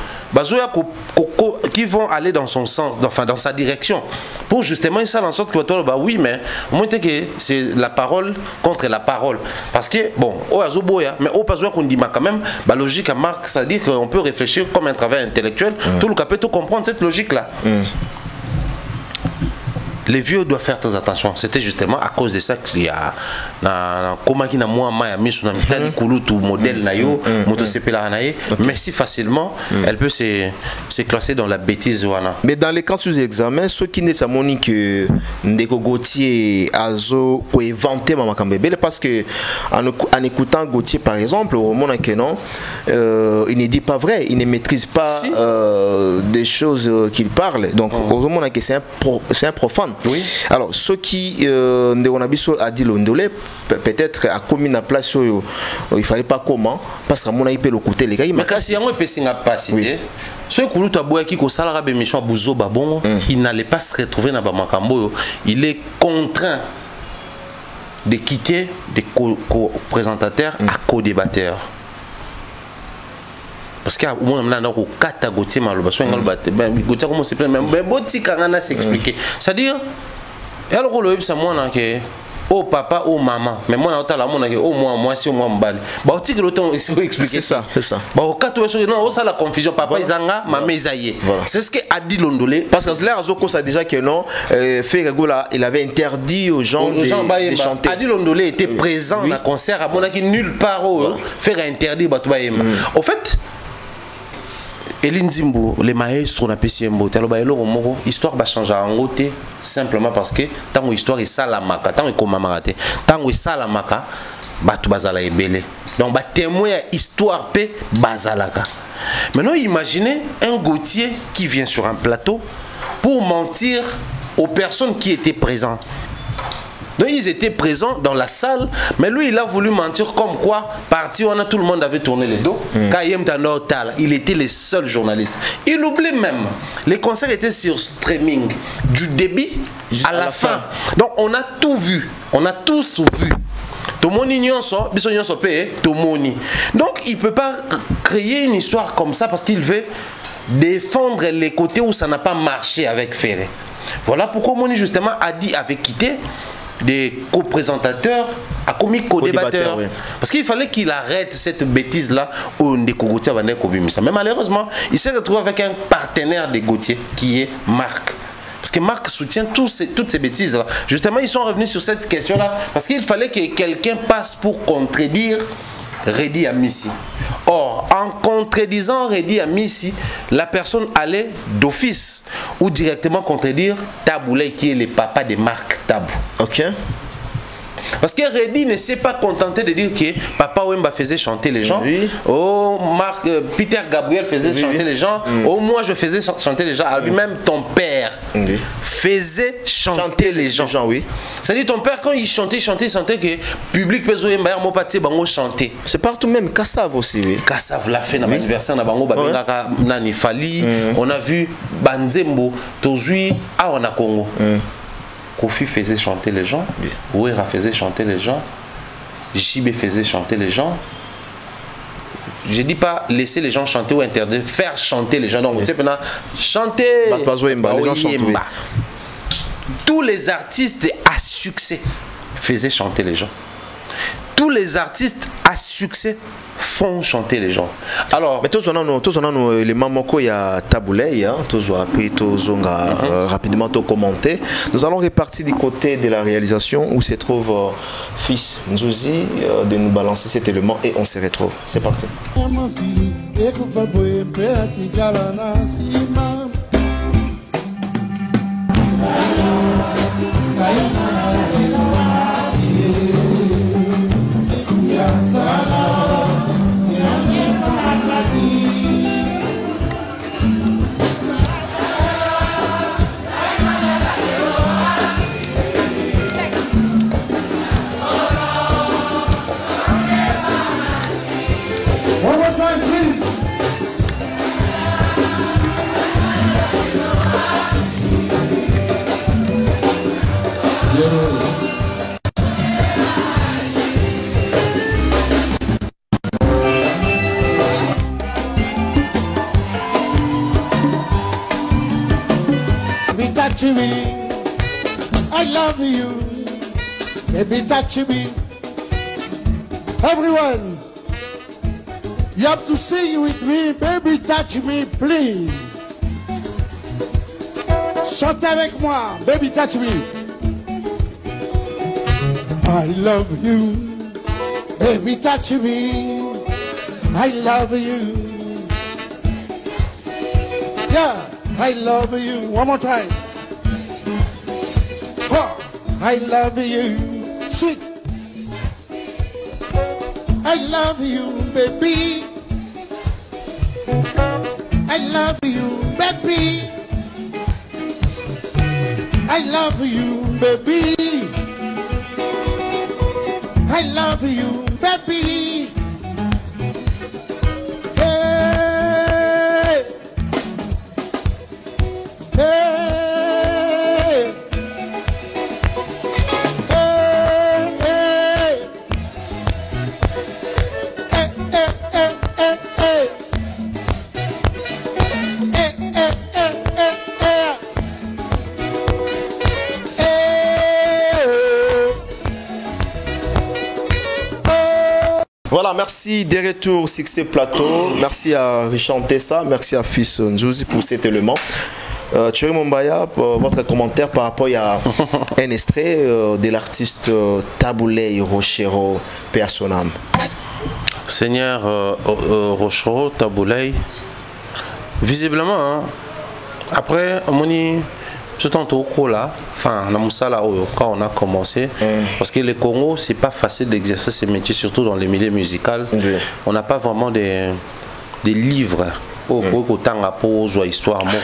qui vont aller dans son sens, enfin dans sa direction, pour justement faire en sorte que bah oui, mais au moins que c'est la parole contre la parole. Parce que bon, mais au pas qu'on dit quand même, bah logique à Marc, ça dit qu'on peut réfléchir comme un travail intellectuel. Tout le cas peut tout comprendre cette logique là. Les vieux doivent faire très attention. C'était justement à cause de ça qu'il y a comment qui n'a moins mis sur un kouloutou modèle nayo motosepela naye, mais si facilement elle peut se classer dans la bêtise wana. Mais dans les cas sous examen, ceux qui ne savent que Ndeko Gauthier azo ko inventer mama kambebele parce que en écoutant Gauthier par exemple au moment que non il ne dit pas vrai, il ne maîtrise pas des choses qu'il parle. Donc au moment que c'est un profane. Oui. Alors, ceux qui on a vu à dire Londolé, peut-être à commis la place, il fallait pas comment, parce qu'à mon avis, le côté les gars. Mais quand il y a pas cité, ceux qui ont qui ont salara bémission à Bouzo Babon, il n'allait pas se retrouver dans Bamakambo. Il est contraint de quitter des co-présentateurs à co-débatteurs. Parce qu'à un moment donné, on a Gauthier Gauthier comment c'est plein, mais Gauthier Kangana s'expliquer. C'est-à-dire, alors le c'est moi que oh papa, oh maman, mais moi on a oh moi si moi m'balle. Bah au tigre l'autre il faut expliquer. C'est ça. Bah au cas où non, ça la confusion papa Izanga, maman Isaïe. C'est ce que Adi Londolé. Parce que là Azoko ça déjà que non, Ferregola il avait interdit aux gens de chanter. Adi Londolé était présent dans concert à Monaki nulle part faire interdit Batu Bayema. Au fait Eline Zimbo, les maestros na PCMbo, l'histoire va changer en côté simplement parce que tant l'histoire est salamaka, tant est commémoraté, tant est salamaka, batu bazala ebele. Donc ba témoin histoire pe bazalaka. Maintenant imaginez un Gauthier qui vient sur un plateau pour mentir aux personnes qui étaient présentes. Donc ils étaient présents dans la salle, mais lui il a voulu mentir comme quoi parti on a tout le monde avait tourné le dos. Il était le seul journaliste. Il oublie même, les concerts étaient sur streaming du début à la fin. Donc on a tout vu, on a tous vu. Donc il ne peut pas créer une histoire comme ça parce qu'il veut défendre les côtés où ça n'a pas marché avec Ferré. Voilà pourquoi Moni justement a dit avait quitté des co-présentateurs à commis co-débatteurs. Oui. Parce qu'il fallait qu'il arrête cette bêtise-là au Ndeko Gauthier. Mais malheureusement, il s'est retrouvé avec un partenaire de Gauthier qui est Marc. Parce que Marc soutient toutes ces bêtises-là. Justement, ils sont revenus sur cette question-là parce qu'il fallait que quelqu'un passe pour contredire Reddy Amissi. Or, en contredisant Reddy Amissi, la personne allait d'office ou directement contredire Taboulay qui est le papa de Marc Tabou. Ok. Parce que Reddy ne s'est pas contenté de dire que Papa Wemba faisait chanter les gens. Oui. Oh, Peter Gabriel faisait chanter les gens. Oh, moi je faisais chanter les gens. Lui-même, ton père faisait chanter les gens. Oui. C'est-à-dire ton père, quand il chantait que public peut chanter. C'est partout même. Kassav aussi. Oui. Kassav l'a fait dans l'anniversaire. On a vu Banzembo, Tozui, Awana Congo. Kofi faisait chanter les gens, Ouera faisait chanter les gens, JB faisait chanter les gens, je dis pas laisser les gens chanter ou interdire, faire chanter les gens. Donc, tu sais, maintenant, chanter. Les gens chantent, oui. Tous les artistes à succès faisaient chanter les gens. Tous les artistes à succès font chanter les gens. Alors, mais tous on a les mamoko il y a Taboulay, hein, tous on a pris tous on a rapidement tout commenté. Nous allons repartir du côté de la réalisation où se trouve Fils Nzouzi de nous balancer cet élément et on se retrouve. C'est parti. I love you, baby, touch me. Everyone, you have to sing with me, baby, touch me, please. Chantez avec moi, baby, touch me. I love you, baby, touch me. I love you. Yeah, I love you. One more time. Oh, I love you, sweet. I love you, baby. I love you, baby. I love you, baby. I love you, baby. Hey, hey. Voilà, merci des retours Succès Plateau. Merci à Richard Tessa, merci à Fils Nzouzi pour cet élément. Thierry Mombaya, votre commentaire par rapport à un extrait de l'artiste Taboulay Rochero, paix à son âme. Seigneur Rochero, Taboulay, visiblement, hein, après, on dit. Tout en tout là, enfin, quand on a commencé, parce que le Congo, c'est pas facile d'exercer ces métiers, surtout dans les milieux musicaux. On n'a pas vraiment des livres.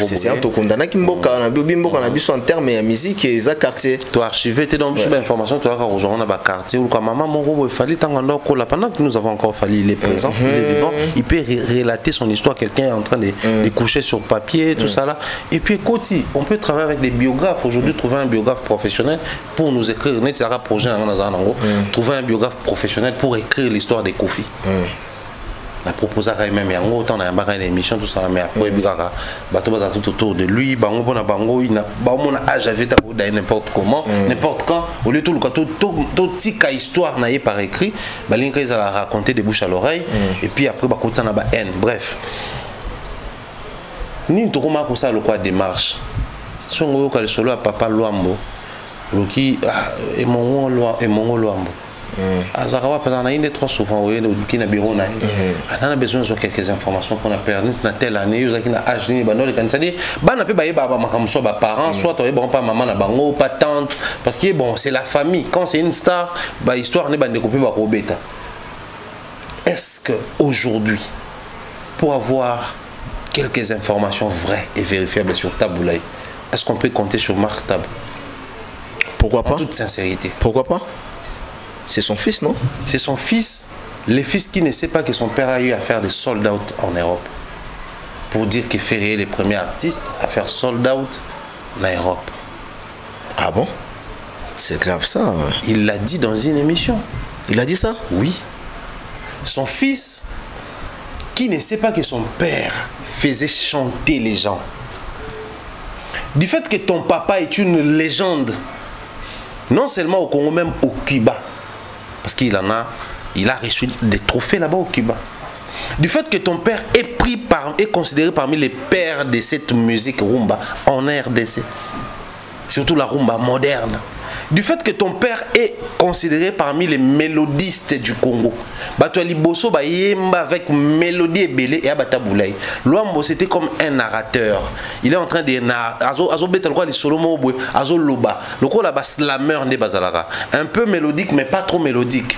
C'est un tout condamné qui mboka na bimboka na biso en termes de musique et za quartier. Toi archivé t'es dans une information toi quand on a quartier ou comme maman mon il fallait tant pendant que nous avons encore fallu il est présent, il est vivant, il peut relater son histoire, quelqu'un est en train de coucher sur papier tout ça là. Et puis Koti, on peut travailler avec des biographes aujourd'hui, trouver un biographe professionnel pour nous écrire projet trouver un biographe professionnel pour écrire l'histoire des Kofi. On a proposé à même autant dans une émission tout ça mais après tout autour de lui bango na bango il n'a mon âge avait n'importe comment n'importe quand au lieu tout le tout tika histoire naie par écrit balinka ils a raconté des bouches à l'oreille et puis après ba kota na ba haine bref ni to comment ça le quoi démarche songo ka le solo à papa Luambo loki et mon Luambo Azarawa pendant une trop souvent qui n'a bureau na on a besoin de quelques informations qu'on a perdu dans telle année vous avez un âge ni banol quand ça dit ba na pe ba yeba ba comme soit ba parents soit toi bon pas maman na bango pas tante parce que bon c'est la famille quand c'est une star ba histoire ne ba découper ba ko beta. Est-ce que aujourd'hui pour avoir quelques informations vraies et vérifiables sur Taboulay est-ce qu'on peut compter sur Marc Tab? Pourquoi pas? En toute sincérité. Pourquoi pas? C'est son fils, non? C'est son fils, le fils qui ne sait pas que son père a eu à faire des sold out en Europe. Pour dire que Ferré est le premier artiste à faire sold out en Europe. Ah bon? C'est grave ça. Il l'a dit dans une émission. Il a dit ça? Oui. Son fils qui ne sait pas que son père faisait chanter les gens. Du fait que ton papa est une légende, non seulement au Congo, même au Cuba, parce qu'il a reçu des trophées là-bas au Cuba. Du fait que ton père est considéré parmi les pères de cette musique rumba en RDC, surtout la rumba moderne. Du fait que ton père est considéré parmi les mélodistes du Congo. Batouali Bosso ba yemba avec mélodie et belé et Abataboulaye. Luambo c'était comme un narrateur. Il est en train de azo betal quoi les solo mobwe, azo loba. Le ko la slammer de bazalara. Un peu mélodique mais pas trop mélodique.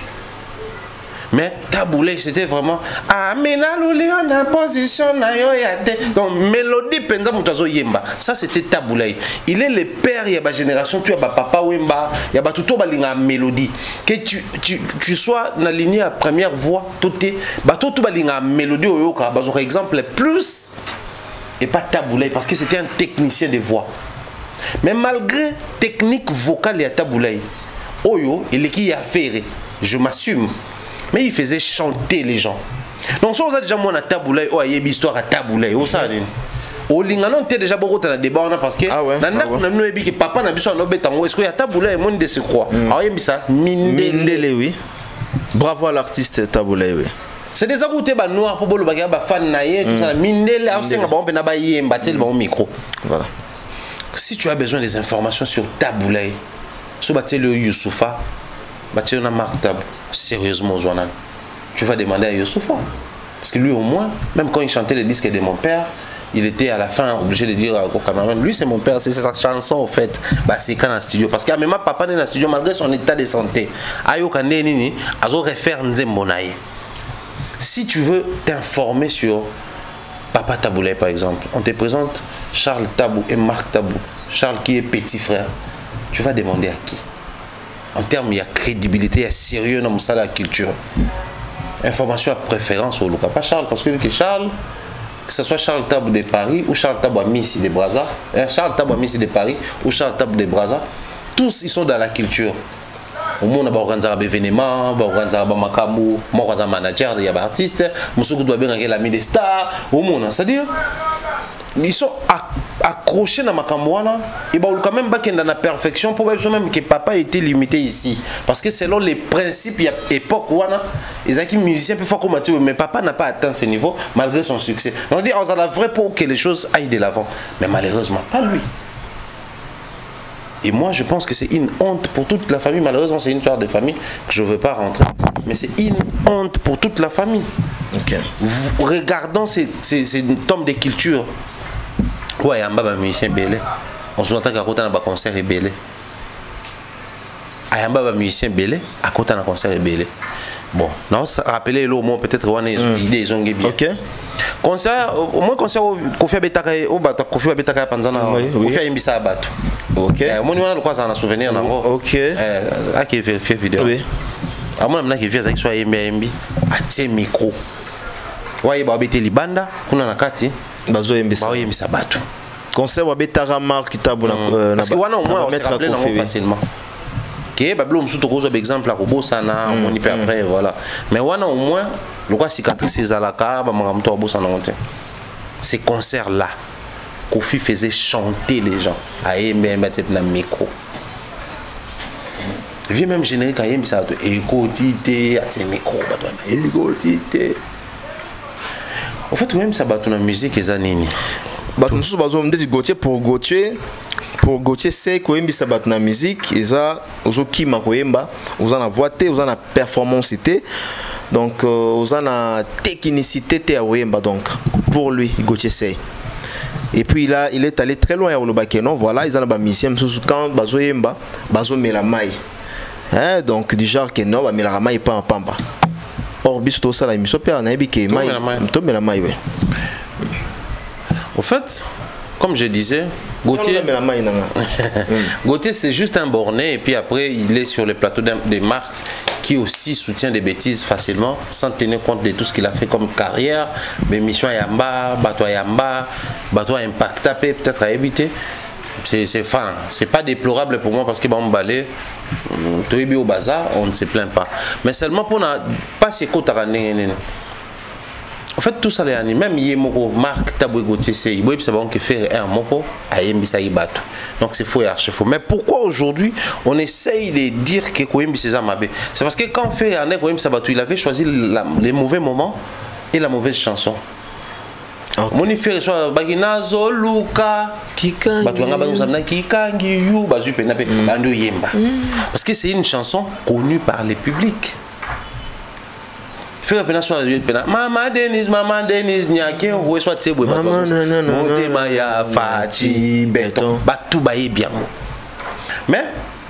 Mais Taboulaye c'était vraiment donc mélodie penza mutazo yemba. Ça c'était Taboulaye. Il est le père, il y a ma génération, tu as papa wemba, il y a tout balinga mélodie. Que tu sois dans la lignée à première voix, tout est tout balinga mélodie au yoka, par exemple plus et pas Taboulaye parce que c'était un technicien de voix. Mais malgré technique vocale et Taboulaye, Oyo, il est qui a fait, je m'assume. Mais il faisait chanter les gens. Donc, si vous avez déjà mon Taboulaye, il y a une histoire à Taboulaye. Vous savez, au Lingano, tu as déjà beaucoup de débats parce que papa n'a pas besoin de est-ce qu'il y a Taboulaye, mon de se croire. Alors, il y a ça, Mindele, oui. Bravo à l'artiste Taboulaye, oui. C'est des agoutés noirs pour le fan naïe, tout ça. Mindele, on micro. Voilà. Si tu as besoin des informations sur Taboulaye, sur le Youssoufa, tu as Marc Tab. Sérieusement, Zouanan, tu vas demander à Youssoufa. Parce que lui, au moins, même quand il chantait les disques de mon père, il était à la fin obligé de dire au caméraman, lui, c'est mon père, c'est sa chanson, en fait. Bah, c'est quand dans le studio. Parce que même ma papa est dans le studio, malgré son état de santé. Ayo Kande Nini, Azo réfère Nzembonaye. Si tu veux t'informer sur Papa Taboulaye, par exemple, on te présente Charles Tabou et Marc Tabou. Charles qui est petit frère. Tu vas demander à qui? En termes, il y a crédibilité, il y a sérieux dans la culture. Information à préférence au Luka. Pas Charles, parce que Charles, que ce soit Charles Tabou de Paris ou Charles Tabou à Missi de Brazza, Charles Tabou à Missi de Paris ou Charles Tabou de Brazza, tous ils sont dans la culture. Au monde, on a organisé un événement, on a organisé un makamu, on a un manager, il y a un artiste, on doit bien l'ami des stars, au monde. C'est-à-dire, ils sont accrochés dans Makamouana et quand même dans la perfection pour même que papa était limité ici parce que selon les principes il y a époque les acquis musiciens peuvent faire comme mais papa n'a pas atteint ce niveau malgré son succès. On dit on a la vraie pour que les choses aillent de l'avant mais malheureusement pas lui. Et moi je pense que c'est une honte pour toute la famille. Malheureusement c'est une histoire de famille que je ne veux pas rentrer mais c'est une honte pour toute la famille. Okay. Regardons ces tomes de culture. Ouais, il y a un musicien belé. On se entend qu'à côté d'un concert belé. Il y a un musicien belé à côté d'un concert belé. Bon, non, rappelez-le au moins peut-être on a une idée ils ont bien. OK. Concert au moins concert Kofi Abetaka au bata Kofi Abetaka Panzana. Kofi Imbisa Abatu. OK. Moi on a le quoi ça en souvenir là. OK. À qui fait vidéo. Oui. À moi on a qui vient avec soit MB à tes micro. Ouais, ba bete libanda kuna nakati. Bazo yembisa batu. Concert wa betara Marc Tabou parce que wana au moins on se rappelle facilement. OK, bablo msuto kozo exemple la kobosana on y peut après voilà. Mais wana au moins le quoi cicatrice ezalaka ba makamto abosana onte. Ces concerts là Kofi faisait chanter les gens à yemba tête na micro. Vieux même générique à yembisa to écoutité à tes micro ba écoutité. En fait, même ça bat la musique et années. Bah nous sommes besoin de Gauthier pour Gauthier c'est quand même ça bat la musique et ça aux qui ma koemba aux en voité aux en a performance donc aux en a technicité te à donc pour lui Gauthier c'est et puis il est allé très loin au Bakeno voilà ils en a musicien sous quand bazo yemba bazo melamai hein donc du genre que non ba melamai pas en pamba. Or, biso ça la émission père nabi ke mai tombe la mai. Au fait, comme je disais, Gauthier c'est juste un borné et puis après il est sur le plateau des marques qui aussi soutient des bêtises facilement sans tenir compte de tout ce qu'il a fait comme carrière, émission Yamba, bateau Impacta peut-être à éviter. C'est pas déplorable pour moi parce que bon balai au bazar on ne se plaint pas mais seulement pour ne pas se côté En fait, tout ça, même Yemoko, Marc Taboué Gauthier, c'est bon que faire un moko à Yembisa Yibatu. Donc c'est faux et archi faux. Mais pourquoi aujourd'hui on essaye de dire que Koyembi c'est Zamabé? C'est parce que quand fait un Koyembi Sabatu, il avait choisi les mauvais moments et la mauvaise chanson. Mon frère soit Baginazo, Luka, Kikangi, You, Bazupenape, Bando Yemba. Parce que c'est une chanson connue par le public. Maman Denise, Nyake, ou soit Tebou, Montemaya, Fati, Béton, Batou Baye bien. Mais,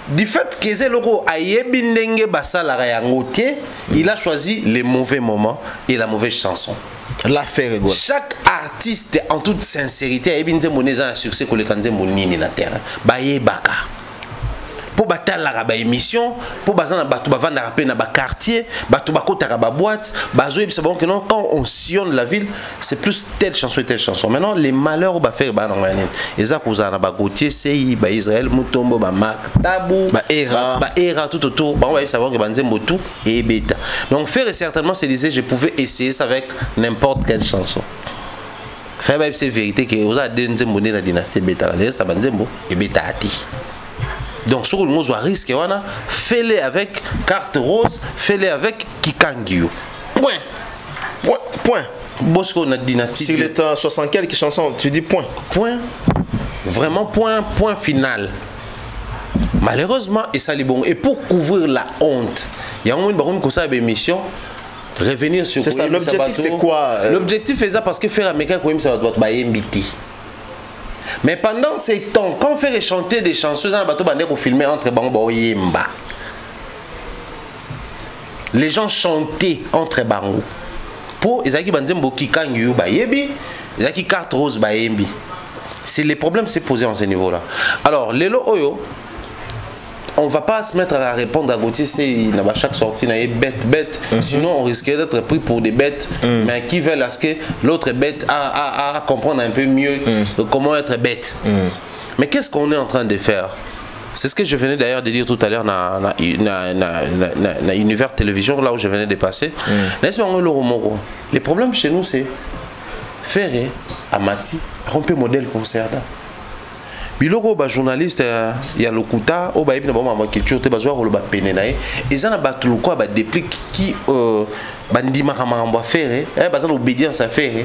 du fait que c'est logo Ayebindenge Basala Rayangotier, il a choisi les mauvais moments et la mauvaise chanson. L'affaire est bonne. Chaque artiste, en toute sincérité, Ayebindze Moneza un succès que le Kanze Monini na terre. Baye Baka. Pour battre la émission, pour baser dans le quartier, la boîte, c'est bon que non, quand on sillonne la ville, c'est plus telle chanson et telle chanson. Maintenant, les malheurs, on va faire et ça, pour ça, Gauthier, c'est Israël, Mutombo, Marc Tabou, Era, tout autour. On va savoir que Banzembo tout et Beta. Donc, faire certainement, c'est disait, je pouvais essayer ça avec n'importe quelle chanson. Faire c'est vérité que vous avez des la dynastie Beta, c'est Banzembo et Beta Ati. Donc, sur le mot risque, fais-les avec carte rose, fais-les avec Kikangio. Point. Bosco, notre dynastie. Sur les 60 quelques chansons, tu dis point. Point. Vraiment point final. Malheureusement, et ça, bon. Et pour couvrir la honte, il y a un moment qui a une émission. Revenir sur. C'est ça, l'objectif, c'est quoi? L'objectif, c'est ça parce que faire Américain, ça doit être invité. Mais pendant ces temps, quand on fait chanter des chansons, on filmer entre Bango et Yemba. Les gens chantaient entre Bango. Pour les gens qui ont carte rose, c'est le problème c'est posé en ce niveau-là. Alors, Lelo Oyo, on ne va pas se mettre à répondre à Gauthier, c'est chaque sortie, bête. Sinon, on risquerait d'être pris pour des bêtes, mais qui veulent à ce que l'autre bête à comprendre un peu mieux comment être bête. Mais qu'est-ce qu'on est en train de faire? C'est ce que je venais d'ailleurs de dire tout à l'heure dans l'univers télévision, là où je venais de passer. Les problèmes chez nous, c'est faire Amati, romper modèle pour certains. Biloko ba journaliste ya lokuta o ba ibina ba ma culture te bazwa ko ba penenaye ezana batuluko ba déplique qui bandima kama mba faire bazana obédience à faire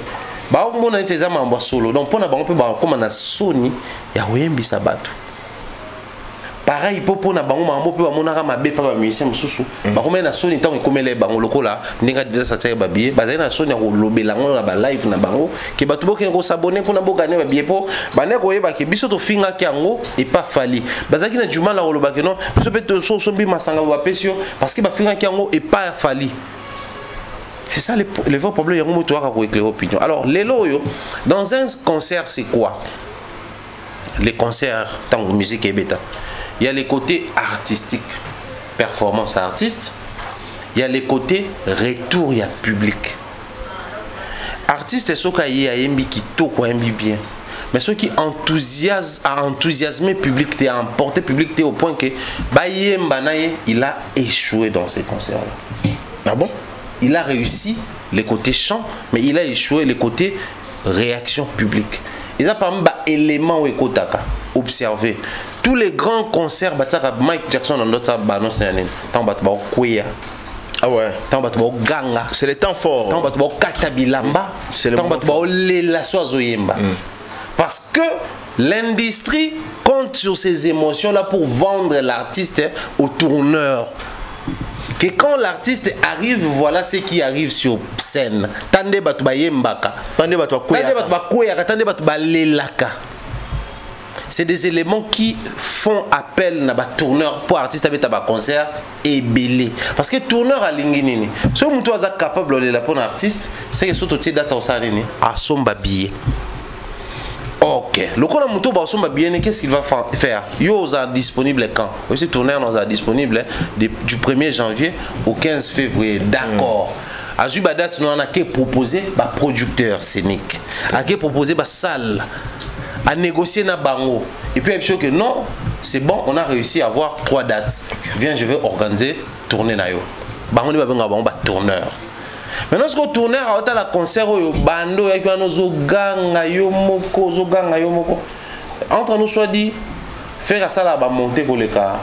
ba o mona nteza mba solo donc pona ba on peut ba comme na soni ya oyembisa batu pareil pour na bango mambo pe ba mona ka mabe pa ba musicien mususu ba ko na soni tant ekomele bango lokola ndinga déjà ça tire ba billet ba na soni ko lobela ngo na ba live na bango ke batu boke ko s'abonner pour na boka ne ba billet po ba ne ko yeba ke biso to finga ki yango et pas fali bazaki na juma la loba ke non biso pe to so bi masanga ba pesio parce que ba finga ki yango et pas fali. C'est ça le vrai problème yango moto ka ko éclairer opinion. Alors lelo yo dans un concert c'est quoi? Les concerts tant musique et bêta. Il y a les côtés artistiques, performance artiste. Il y a les côtés retour, il y a public. Artiste, c'est ce qui a bien. Mais ceux qui enthousiasment le public, a emporté le public au point que il a échoué dans ces concerts-là. Ah bon? Il a réussi les côtés chant, mais il a échoué les côtés réaction publique. Il y a pas un élément observer. Tous les grands concerts, Mike Jackson dans notre balance, ah ouais. Ganga. C'est le temps fort. C'est le temps fort. Parce que l'industrie compte sur ces émotions-là pour vendre l'artiste au tourneur. Que quand l'artiste arrive, voilà ce qui arrive sur scène. Tande batu ba yembaka. Tande batu ba koyaka. Tande batu ba lelaka. C'est des éléments qui font appel à un tourneur pour artiste avec un concert et belé. Parce que tourneur à l'ingénie, si on est capable de pour un artiste, c'est que surtout tu data à son billet. Ok. Le coup de moto son billet, qu'est-ce qu'il va faire? Yo est disponible quand? Aussi tourneur est disponible du 1er janvier au 15 février. D'accord. Azubadat nous en a proposé par producteur scénique. A proposé par salle. À négocier na bango et puis que non c'est bon on a réussi à avoir 3 dates. Viens je vais organiser tourner na yo bango ni ba benga bango ba tourneur Maintenant ce qu'on tourne à la concert au bando avec nos ganga yomoko entre nous soit dit faire ça là va monter pour les cas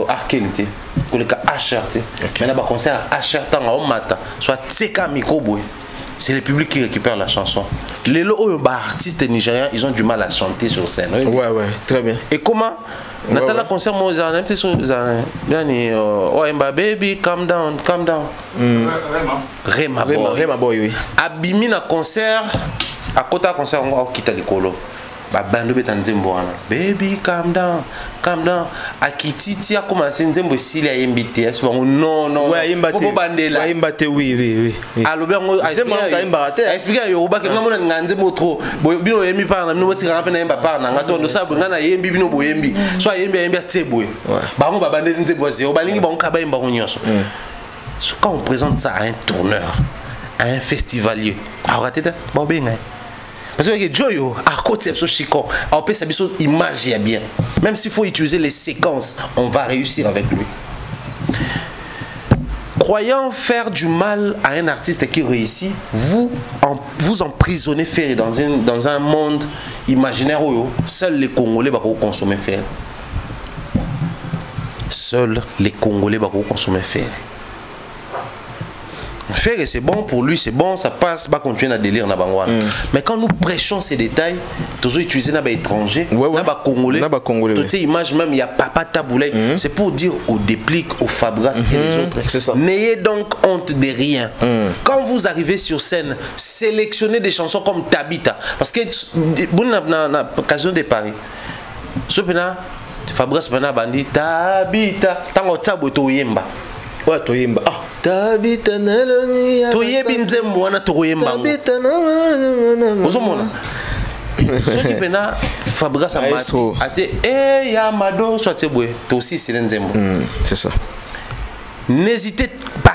archéité pour les cas HRT. Maintenant concert HRT en matin soit tseka micro boy. C'est le public qui récupère la chanson. Les artistes nigériens, ils ont du mal à chanter sur scène. Ouais, très bien. Et comment Nathalie concert moi baby calm down. Rema boy oui. Abimi na concert à côté concert on quitte le colo. Bando betanzembo wana. Baby calm down. Akititi a commencé nzembo sili a invité. Non. Ouais, faut bandela. Ouais, imbaté oui. Alobert nzembo ka imbate. Expliquer yoruba ke ngamona nzembo trop. Bino yembi par na bino tika na pe na yemba par na ngato ndo sabu ngana yembi bino boyembi. So yembi tseboy. Ba mo babandela nzembo zero. Balingi ba nkaba yemba nyonso. Quand on présente ça à un tourneur, à un festivalier, alors bon ben parce que Joyo à côté de ce chico, on peut savoir image bien. Même s'il faut utiliser les séquences, on va réussir avec lui. Croyant faire du mal à un artiste qui réussit, vous emprisonnez faire dans un monde imaginaire où seuls les Congolais vont consommer fer. Seuls les Congolais vont consommer fer. Faire c'est bon pour lui, c'est bon, ça passe, va continuer à délire na bangwana. Mais quand nous prêchons ces détails, tous utiliser na ba étranger, na ba congolais, toutes ces images même il y a Papa Taboulay, c'est pour dire aux Dépliques, aux Fabras et les autres. N'ayez donc honte de rien. Quand vous arrivez sur scène, sélectionnez des chansons comme Tabita parce que bon na occasion de Paris. Ce pena Fabras pena bandi Tabita, tango tabo to yemba. Ouais, toyemba. Ah, Tabita naloni. Toyebi nzembo wana toyemba. Tabita naloni. Ozomona. Ce qui pena Fabras Amati. Ate Yamado soit tebwe. To aussi c'est nzembo. C'est ça. N'hésitez pas.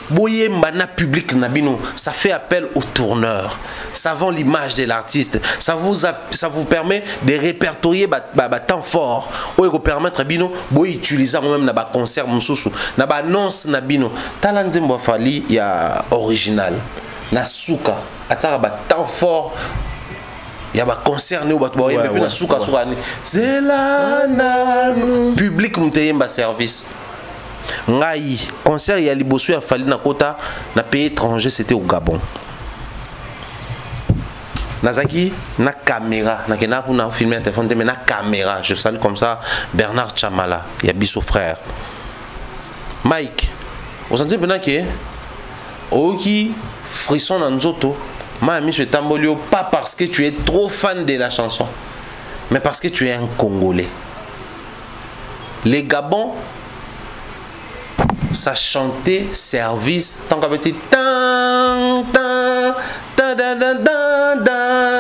Boyemba na public nabino, ça fait appel au tourneur. Ça vend l'image de l'artiste. Ça vous permet de répertorier temps fort. Ou vous permettre à bino boy utiliser même na ba concert mususu, na ba annonce na bino. Talanzembo fali ya original. Na suka, atara ba temps fort. Ya ba concert ne ou ba boyemba na suka ni. Zelana public muteyemba service. Ngai concert ya liboso ya fali na kota na pays étranger, c'était au Gabon. Nazaki na caméra na kena pour na filmer téléphone mais na caméra. Je salue comme ça Bernard Chamala, il y a biso frère. Mike, vous sentez bien que oki frisson dans nzoto, ma ami je tambolio pas parce que tu es trop fan de la chanson, mais parce que tu es un Congolais. Les Gabon ça chantait service tant qu'à petit tan tan ta da da da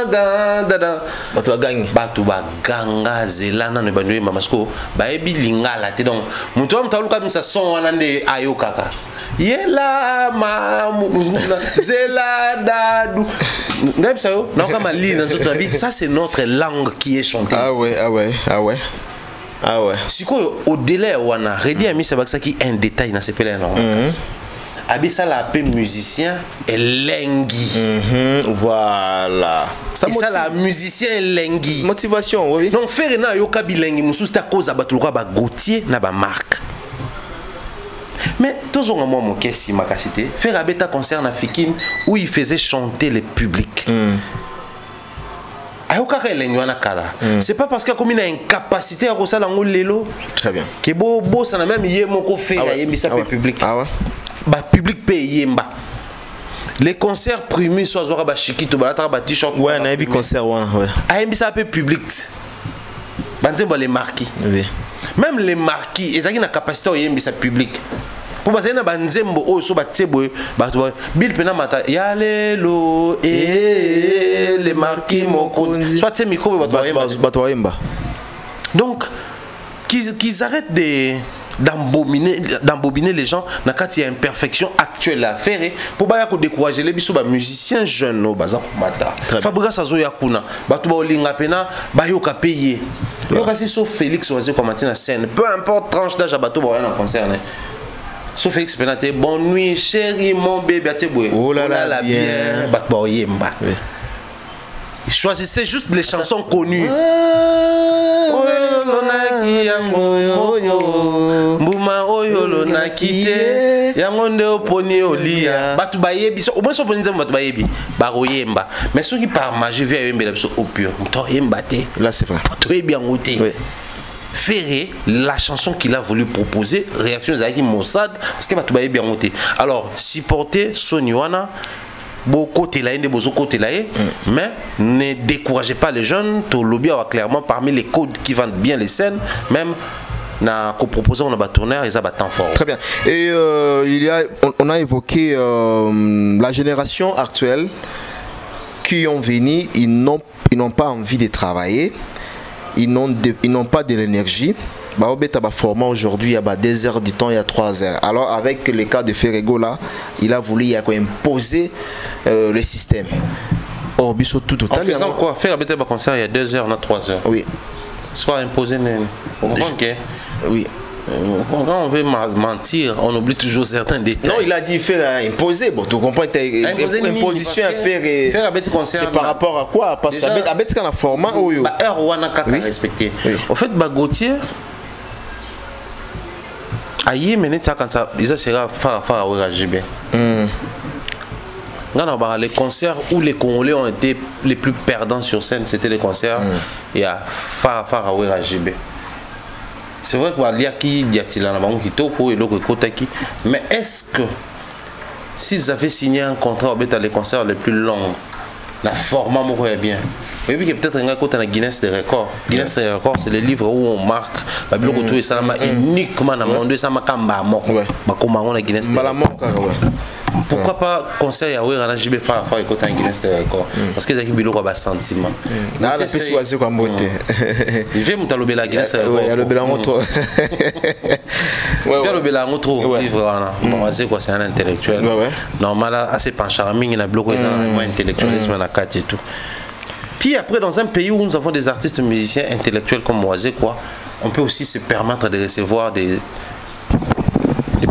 da da da batu baganga zelana ne bandoye mamasko ba ebi lingala te donc mutu am taluka misa son wana nde ayo kaka yela ma zela dadu ndem sayo na kama li na nzoto bi ça c'est notre langue qui est chantée. Ah ouais. Si au-delà wana Redi a mis ça qui un détail dans ce pays là. Abissa la paix musicien et lengi. Voilà. Ça la musicien lengi. Motivation oui. Non faire na yo kabilengi musu sta cause batuluka ba Gautier na ba marque. Mais tous on a mon caisse makasité faire abeta concert na Fikine où il faisait chanter le public. C'est pas parce qu'il y a une incapacité à ça dans lelo. Très bien. Que beau ça n'a même yemoko fait ça public. Ah ouais. Bah public paye yemba. Les concerts primés soit zora ba chikito ba ta ba t-shirt. Ouais, na bi concert ouais. Ah yembi ça peu public. Banzembo les marquis. Oui. Même les marquis, ils ont une capacité à yembi ça public. Pour baser na banzembo o so ba tsebo ba to bil pena mata ya lelo les marquis mokonzi soit te micro ba to yemba. Donc qu'ils arrêtent d'embobiner les gens na kati ya imperfection actuelle à faire pour ba ya ko décourager les biso ba musiciens jeunes no baza mata Fabrice azo ya kuna ba to ba olinga pena ba yo ka payer yo kasi so Félix Oazé comme matin na scène peu importe tranche d'âge ba to ba na concert. Sauf Félix Penate, bonne nuit, chérie, mon bébé, oh là là, bien. Choisissez juste les chansons connues. Mbuma oyolo na kite yangonde oponi olia batu bayebi so au moins so bonza batu bayebi baroyemba mais ceux qui par magie vient yemba biso opio to yemba te là c'est vrai to yebi ngote Ferré la chanson qu'il a voulu proposer réaction Zaki Mossad parce que batu bayebi ngote alors supporter Soniwana beaucoup mais ne découragez pas les jeunes tout lobby clairement parmi les codes qui vendent bien les scènes même na coproposé on a tourneur ils a temps fort. Très bien. Et on a évoqué la génération actuelle qui ont venu, ils n'ont pas envie de travailler, ils n'ont pas de l'énergie. Format aujourd'hui il y a 2 heures du temps, il y a 3 heures. Alors avec le cas de Ferrego là, il a voulu imposer le système. Or biso tout total. En faisant quoi? Faire un concert il y a 2 heures, on a 3 heures. Oui. C'est quoi imposer? On comprend que oui. Quand on veut mentir, on oublie toujours certains détails. Non, il a dit faire imposer. Bon, tu comprends, imposition à faire c'est par rapport à quoi? Parce que avec un format où heure on a qu'à respecter. Au fait, Gauthier, aïe, mais net ça quand ça, déjà sera far à JB. Les concerts où les Congolais ont été les plus perdants sur scène, c'était les concerts et à far à JB. C'est vrai qu'il y a qui mais est-ce que s'ils avaient signé un contrat avec les concerts les plus longs, la format est bien. Vous voyez que peut-être un côté dans Guinness des records. Guinness des records, c'est le livre où on marque uniquement dans le monde, ça m'a Guinness des records. Pourquoi pas conseil à Ouira JB faire écouter un Guinness des records? Parce que c'est un biloko bas sentiment. Ah, la piste oiseau comme beauté. Il vient me talober la Guinness des records. Oui, le bélan trop. Oui, le bélan trop. Bon, c'est quoi, c'est un intellectuel. Normal, assez pancharming, il a bloqué dans un intellectualisme à 4 et tout. Puis après, dans un pays où nous avons des artistes musiciens intellectuels comme Moisé, quoi, on peut aussi se permettre de recevoir des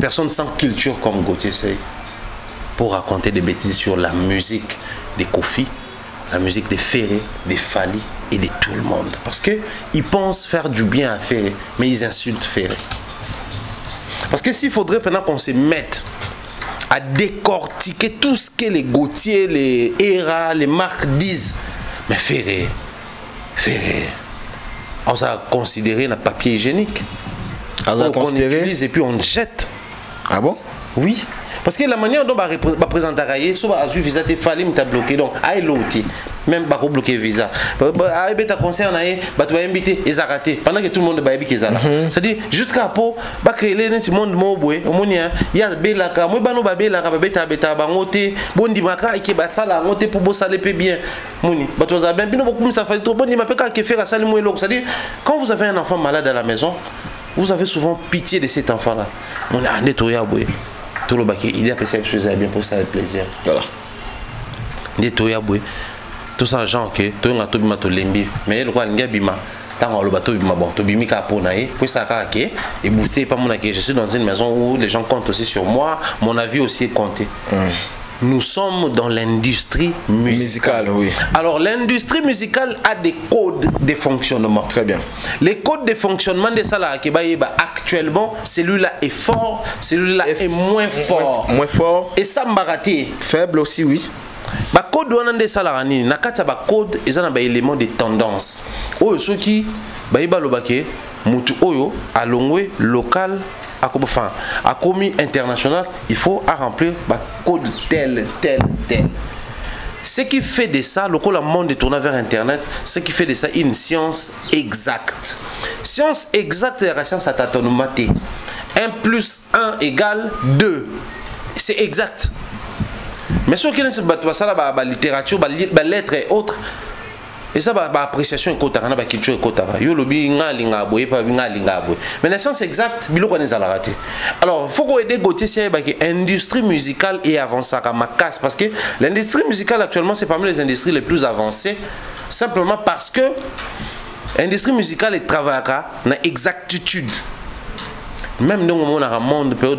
personnes sans culture comme Gauthier Sey pour raconter des bêtises sur la musique des Kofi, la musique des Ferré, des Fali et de tout le monde. Parce qu'ils pensent faire du bien à Ferré, mais ils insultent Ferré. Parce que s'il faudrait maintenant qu'on se mette à décortiquer tout ce que les Gauthier, les Hera, les marques disent, mais Ferré, on va considérer un papier hygiénique. On utilise et puis on jette. Ah bon? Oui. Parce que la manière dont on présente à Raye, soit à suivre visa, il m'a bloqué. Donc, à l'outil, même pas bloquer visa. À ta concert, tu vas inviter, ils ont raté. Pendant que tout le monde va inviter, c'est-à-dire, jusqu'à pour créer les monde mobile, il y a Belaka, moi, il y a Belaka, Beta, Bangote, Bondimaka, qui est ça, la montée pour bosser les bien. Mouni, tu as bien, ça fait trop bon, il m'a pas qu'à faire ça, c'est-à-dire, quand vous avez un enfant malade à la maison, vous avez souvent pitié de cet enfant-là. On a nettoyé à bouer. Tout le baquet, il a fait quelque chose à bien pour ça avec plaisir. Voilà. Nettoyé à bouer. Tout ça, genre que tout le monde a tout bima to lembi. Mais le quoi, il y a bima. Tant que le bateau bima bon, to bimi ka ponaï. Puis ça a et boosté pas mon accueil. Je suis dans une maison où les gens comptent aussi sur moi. Mon avis aussi est compté. Nous sommes dans l'industrie musicale. Oui. Alors l'industrie musicale a des codes de fonctionnement. Très bien. Les codes de fonctionnement de ça là, actuellement, celui-là est fort, celui-là est moins fort. Moins fort. Et ça m'a raté. Faible aussi, oui. Ba code on a des salarani. Nakata ba code, ils ont un élément de tendance. Oh ceux qui, ba iba lobake, mutu oyo, alongwe local. À commis international, il faut remplir le code tel. Ce qui fait de ça, le monde est tourné vers Internet, ce qui fait de ça une science exacte. Science exacte, c'est la science à tatonomate. 1 plus 1 égale 2. C'est exact. Mais ce qui est la littérature, la lettre et autres, et ça, appréciation est kota, la culture est kota. Yo lobi nga linga boye pa nga linga boye. Mais la science exacte, biloko ne zala raté. Alors, faut qu'on aide Gauthier si l'industrie musicale est avancée à ma casse parce que l'industrie musicale actuellement c'est parmi les industries les plus avancées simplement parce que l'industrie musicale est travaillée dans exactitude. même dans le monde période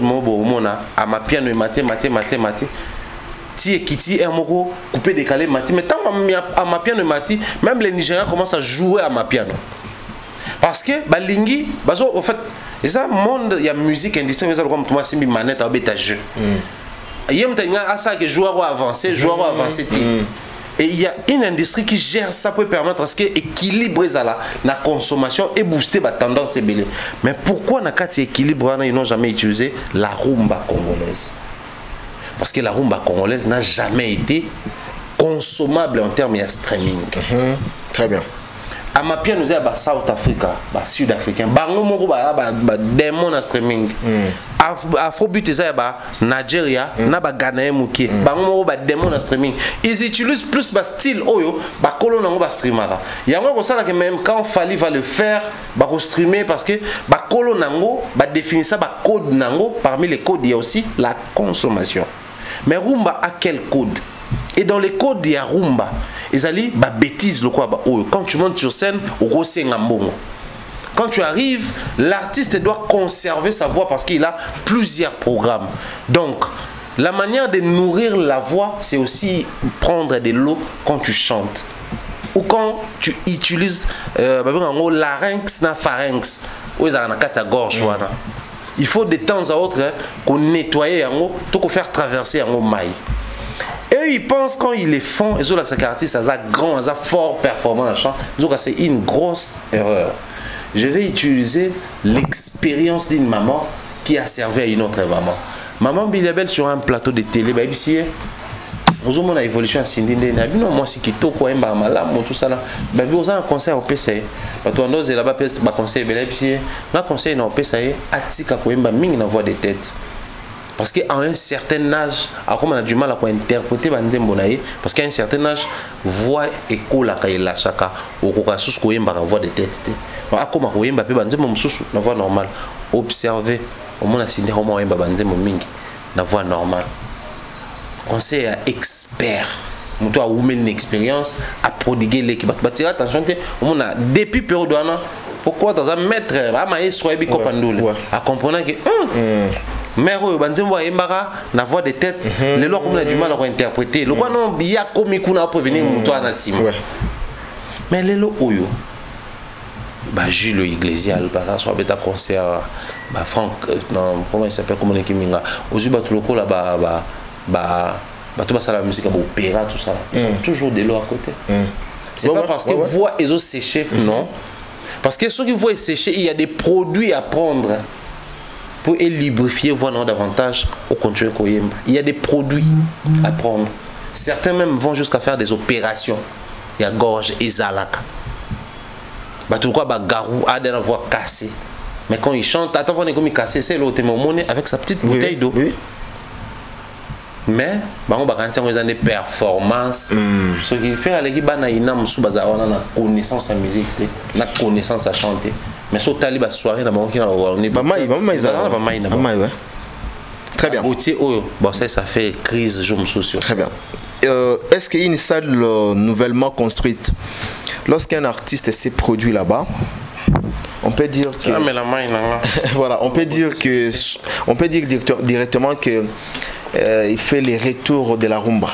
à ma piano et maté ti ekiti un moko coupé décalé mati, mais tant à ma piano et mati, même les Nigériens commencent à jouer à ma piano parce que balingi bazo en fait et ça monde il y a musique industrie mais ça comme toi c'est mi manette à bêta jeu il y a un ça que joueur avancé et il y a une industrie qui gère ça pour permettre à ce que équilibre la consommation et booster la tendance belé. Mais pourquoi na kati équilibre ils n'ont jamais utilisé la rumba congolaise? Parce que la rumba congolaise n'a jamais été consommable en termes de streaming. Très bien. À ma pied nous avons South Africa, Sud Africain, bango moko démon en streaming. Afrobeat eza ba Nigeria na ba Ghana muke. Bango moko démon en streaming. Ils utilisent plus ba style oyo ba kolo nango ba streamara. Yango ko sala que même quand Fali va le faire, ba ko streamer parce que ba kolo nango ba définir ça ba code nango, parmi les codes il y a aussi la consommation. Mais rumba a quel code? Et dans les codes il y a rumba. Ils allaient bah bêtise le quoi bah oh quand tu montes sur scène au gros c'est ngambongo. Quand tu arrives, l'artiste doit conserver sa voix parce qu'il a plusieurs programmes. Donc la manière de nourrir la voix, c'est aussi prendre de l'eau quand tu chantes ou quand tu utilises larynx na pharynx ou ils ont la gorge. Il faut de temps à autre qu'on nettoie pour faire traverser un maille. Et ils pensent quand ils les font, ils ont la artiste, ils ont grand, ils ont fort performant en chant. C'est une grosse erreur. Je vais utiliser l'expérience d'une maman qui a servi à une autre maman. Maman Bilabel sur un plateau de télé, ici, vous avez une évolution à Sindinde. Non, moi si qui toko emba malam tout ça là. Vous avez un conseil au PCA. Parce que nous là-bas ba conseil ici. Na conseil na au PCA atika ko emba mingi na voix de tête. Parce qu'à un certain âge, on a du mal à interpréter parce qu'à un certain âge, voix et cola la chaka ou voix de tête. Comme on voix normale. Observer, on a signé la voix normale. Conseil à expert. On a une expérience à prodiguer l'équipe. Attention, on a depuis période pourquoi dans un maître à comprendre que mais la voix de tête, les lois qu'on a du mal à interpréter. Le quoi non, il y a comme qu'on prévenir toi na sim. Mais les lois oyo, Jules Iglesias, soit bêta concert, Franck, non comment il s'appelle comment les Kiminga, aux batuloko là tout ça la musique à opéra tout ça. Ils ont toujours des lois à côté. C'est pas parce que voix ils ont séché, non. Parce que ceux qui voient sécher, il y a des produits à prendre. Pour lubrifier voix davantage au contraire. Il y a des produits à prendre. Certains même vont jusqu'à faire des opérations. Il y a gorge et zalaka. Garou a des voix cassée. Mais quand il chante, attends, on est comme il cassé, c'est l'autre monnaie avec sa petite bouteille d'eau. Mais on va quand des performances. Ce qu'il fait, c'est qu'il y a une connaissance à musique, une connaissance à chanter. Mais sur Taliba soirée, on est pas mal. Très bien. Ça fait crise, je me soucie. Très bien. Est-ce qu'il y a une salle nouvellement construite? Lorsqu'un artiste s'est produit là-bas, on peut dire que voilà, on peut dire directement que il fait les retours de la rumba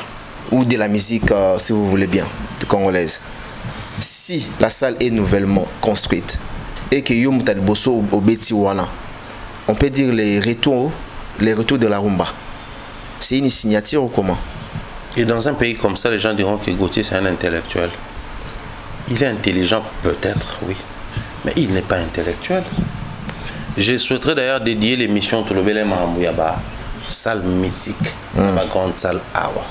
ou de la musique, si vous voulez bien, congolaise. Si la salle est nouvellement construite et que Yom Tadboso au Betiwana, on peut dire les retours de la rumba. C'est une signature ou comment? Et dans un pays comme ça, les gens diront que Gauthier c'est un intellectuel. Il est intelligent peut-être, oui, mais il n'est pas intellectuel. Je souhaiterais d'ailleurs dédier l'émission Tolobele Mahambouyaba, salle mythique, la grande salle Awa.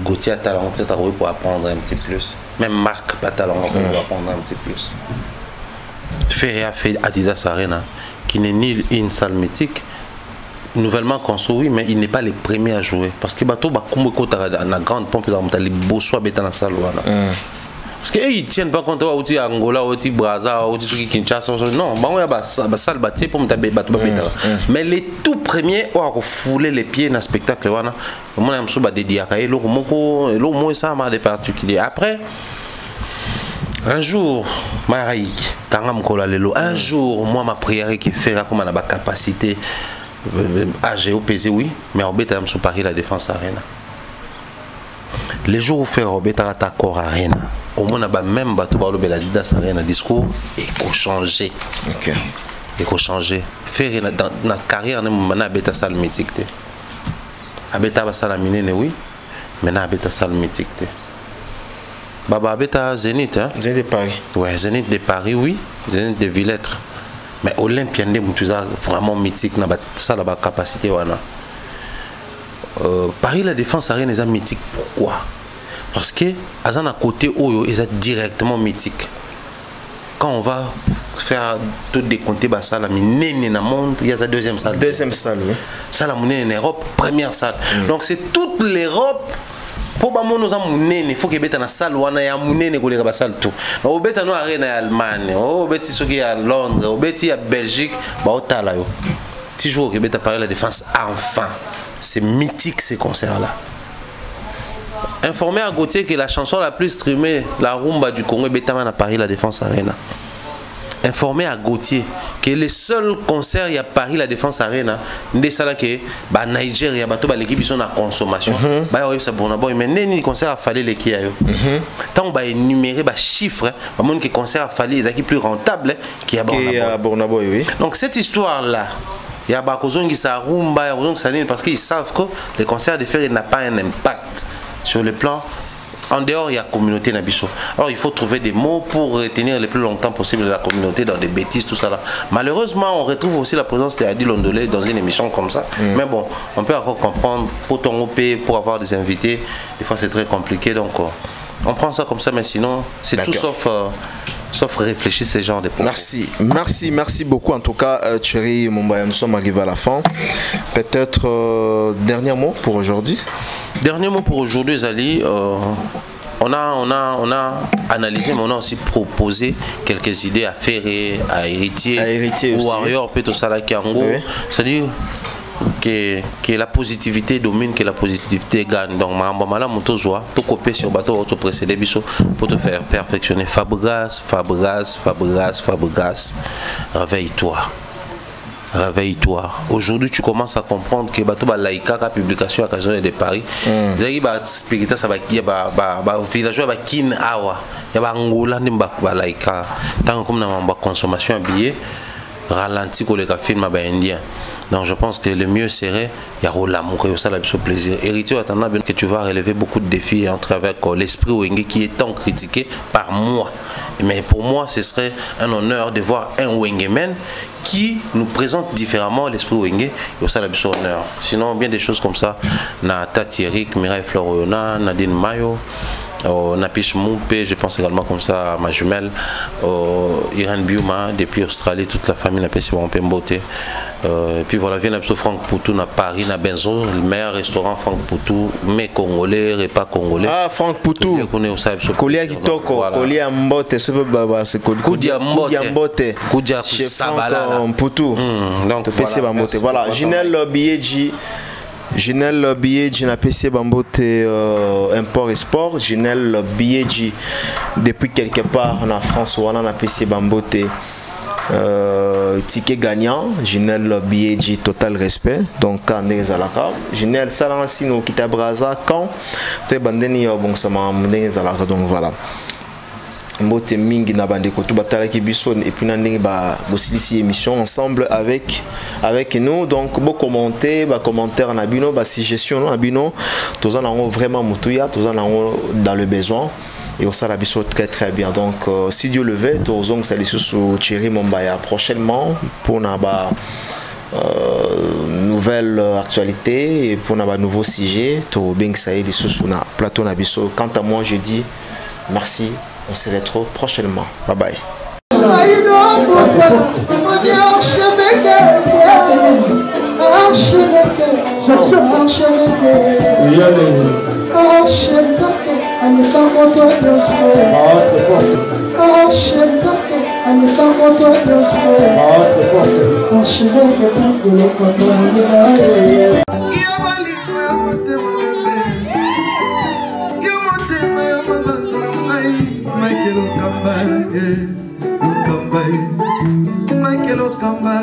Gauthier a talent peut-être pour apprendre un petit plus. Même Marc a talent pour apprendre un petit plus. Ferrea fait Adidas Arena, qui n'est ni une salle mythique, nouvellement construit, oui, mais il n'est pas le premier à jouer. Parce que bateau ba la grande pompe les bossois dans la salle. Parce qu'ils ne tiennent pas compte de Angola, de Brazza, de Kinshasa. Non, il y a une salle bâtie pour me mais les tout premiers ont foulé les pieds dans le spectacle. On a dédié à l'eau, ça m'a des particuliers. Après, un jour, Maraïk, Un jour, moi, ma prière qui fait comme ma capacité à géopeser, oui, mais on bête sur Paris la défense arena. Les jours où faire Robeta Takor Arena, au moins même bateau par le Beladidas Arena discours et qu'on changer. Ok. Et qu'on changer. Faire dans notre carrière, on a bêta salle mythique. Abeta basala minene oui, maintenant abeta salle mythique. Baba abeta Zénith hein. Zénith de Paris. Ouais, Zénith de Paris oui, Zénith de Villette. Mais Olympien de Moutuza vraiment mythique na ça la capacité wana. Paris la défense arena est mythique. Pourquoi? Parce que Azan à côté Oyo est directement mythique. Quand on va faire tout décompter ça la minene na monde, il y a sa deuxième salle. Deuxième salle oui. Ça la monnaie en Europe, première salle. Donc c'est toute l'Europe. Pour ba mono za munene, il faut que beta na salle wana ya munene ko leka ba salle tout. O beta no arena ya Allemagne, o beti soki ya Londres, o beti ya Belgique, ba otala yo. Toujours que beta Paris la défense enfin. C'est mythique ces concerts-là. Informé à Gauthier que la chanson la plus streamée, la rumba du Congo, est Betaman à Paris, la Défense Arena. Informé à Gauthier que les seuls concerts il y a Paris, la Défense Arena, c'est ça que Nigeria, l'équipe sont en consommation. Mais les concerts a fallu les qui tant on va énumérer les chiffres, les concerts a fallu les plus rentables qui a Bornabo. Donc cette histoire-là, il y a des qui ça rumba, parce qu'ils savent que les concerts de fer n'a pas un impact sur le plan. En dehors, il y a la communauté Nabiso. Alors il faut trouver des mots pour retenir le plus longtemps possible la communauté dans des bêtises, tout ça là. Malheureusement, on retrouve aussi la présence de Adi Londolé dans une émission comme ça. Mais bon, on peut encore comprendre pour ton OP, pour avoir des invités, des fois c'est très compliqué. Donc on prend ça comme ça, mais sinon c'est tout sauf réfléchir ces genres de points. Merci beaucoup. En tout cas, Thierry Mumbaya, nous sommes arrivés à la fin. Peut-être dernier mot pour aujourd'hui. Dernier mot pour aujourd'hui, Zali. On a analysé, mais on a aussi proposé quelques idées à Ferré, à Héritier ou Warrior, Peto Salakiango. C'est-à-dire que la positivité domine, que la positivité gagne. Donc, tout copier sur le bateau, auto précédé pour te faire perfectionner. Fabregas, réveille-toi. Réveille-toi. Aujourd'hui, tu commences à comprendre que bateau ba laïka la publication à occasion de Paris. Il y a spirituel ça va qui ba villageois ba kin awa. Il y a Angola nimba ba laïka. Tant comme na consommation billet ralenti ko le film ba indien. Donc je pense que le mieux serait il y a l'amour et ça la plaisir. Héritier attendant bien que tu vas relever beaucoup de défis entre avec l'esprit Wenge qui est tant critiqué par moi. Mais pour moi, ce serait un honneur de voir un Wengeman qui nous présente différemment l'esprit Wenge et ça la honneur. Sinon bien des choses comme ça, na Thierry, Mireille Floriona, Nadine Mayo, Napish Moupé, je pense également comme ça à ma jumelle, Irène Biuma, depuis Australie, toute la famille Napish Moupé. Et puis voilà, vient Franck Poutou à Paris, à Benzo, le meilleur restaurant Franck Poutou, mais congolais, repas congolais. Ah, Franck Poutou. Kolia Kitoko, Kolia Mbote, c'est Koudia Mbote. Koudia Sabalala. Poutou. Donc, voilà, Ginelle Biedji. Ginelle Biedji na PC Bambote import et sport. Ginelle Biedji depuis quelque part en France ou en PC Bambote ticket gagnant. Ginelle Biedji total respect. Donc quand Nezalaka Ginelle Salansi no kita Braza quand tu es bandeni bon ça m'a Nezalaka donc voilà. Mbote mingi na bande ko tubatala ki biso et puis nandingi ba bosilisi émission ensemble avec nous donc beau commenter ba commentaire na bino ba suggestion na bino tous en ont vraiment mutuya tous en ont dans le besoin et on la biso très bien donc si Dieu le veut tous on ça sous Thierry Mumbaya prochainement pour na ba nouvelle actualité et pour na ba nouveau sujet to bing ça est sous na plateau na biso. Quant à moi je dis merci. On se retrouve prochainement. Bye bye. Michael Okamba, Okamba, Michael Okamba,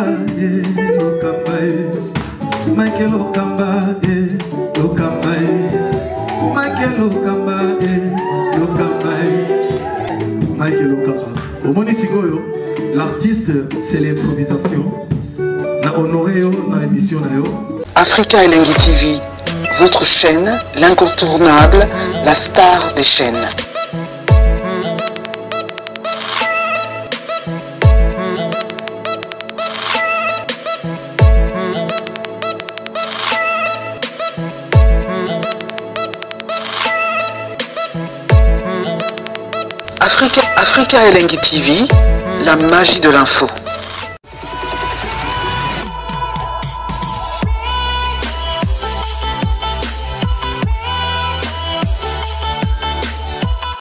Okamba, Michael Okamba, Okamba, Michael Okamba, Okamba, Michael Okamba. Au Monitigoyo, l'artiste c'est l'improvisation. Na honoré dans l'émission. Africa Elengi TV, votre chaîne, l'incontournable, la star des chaînes. Africa Elengi TV, la magie de l'info.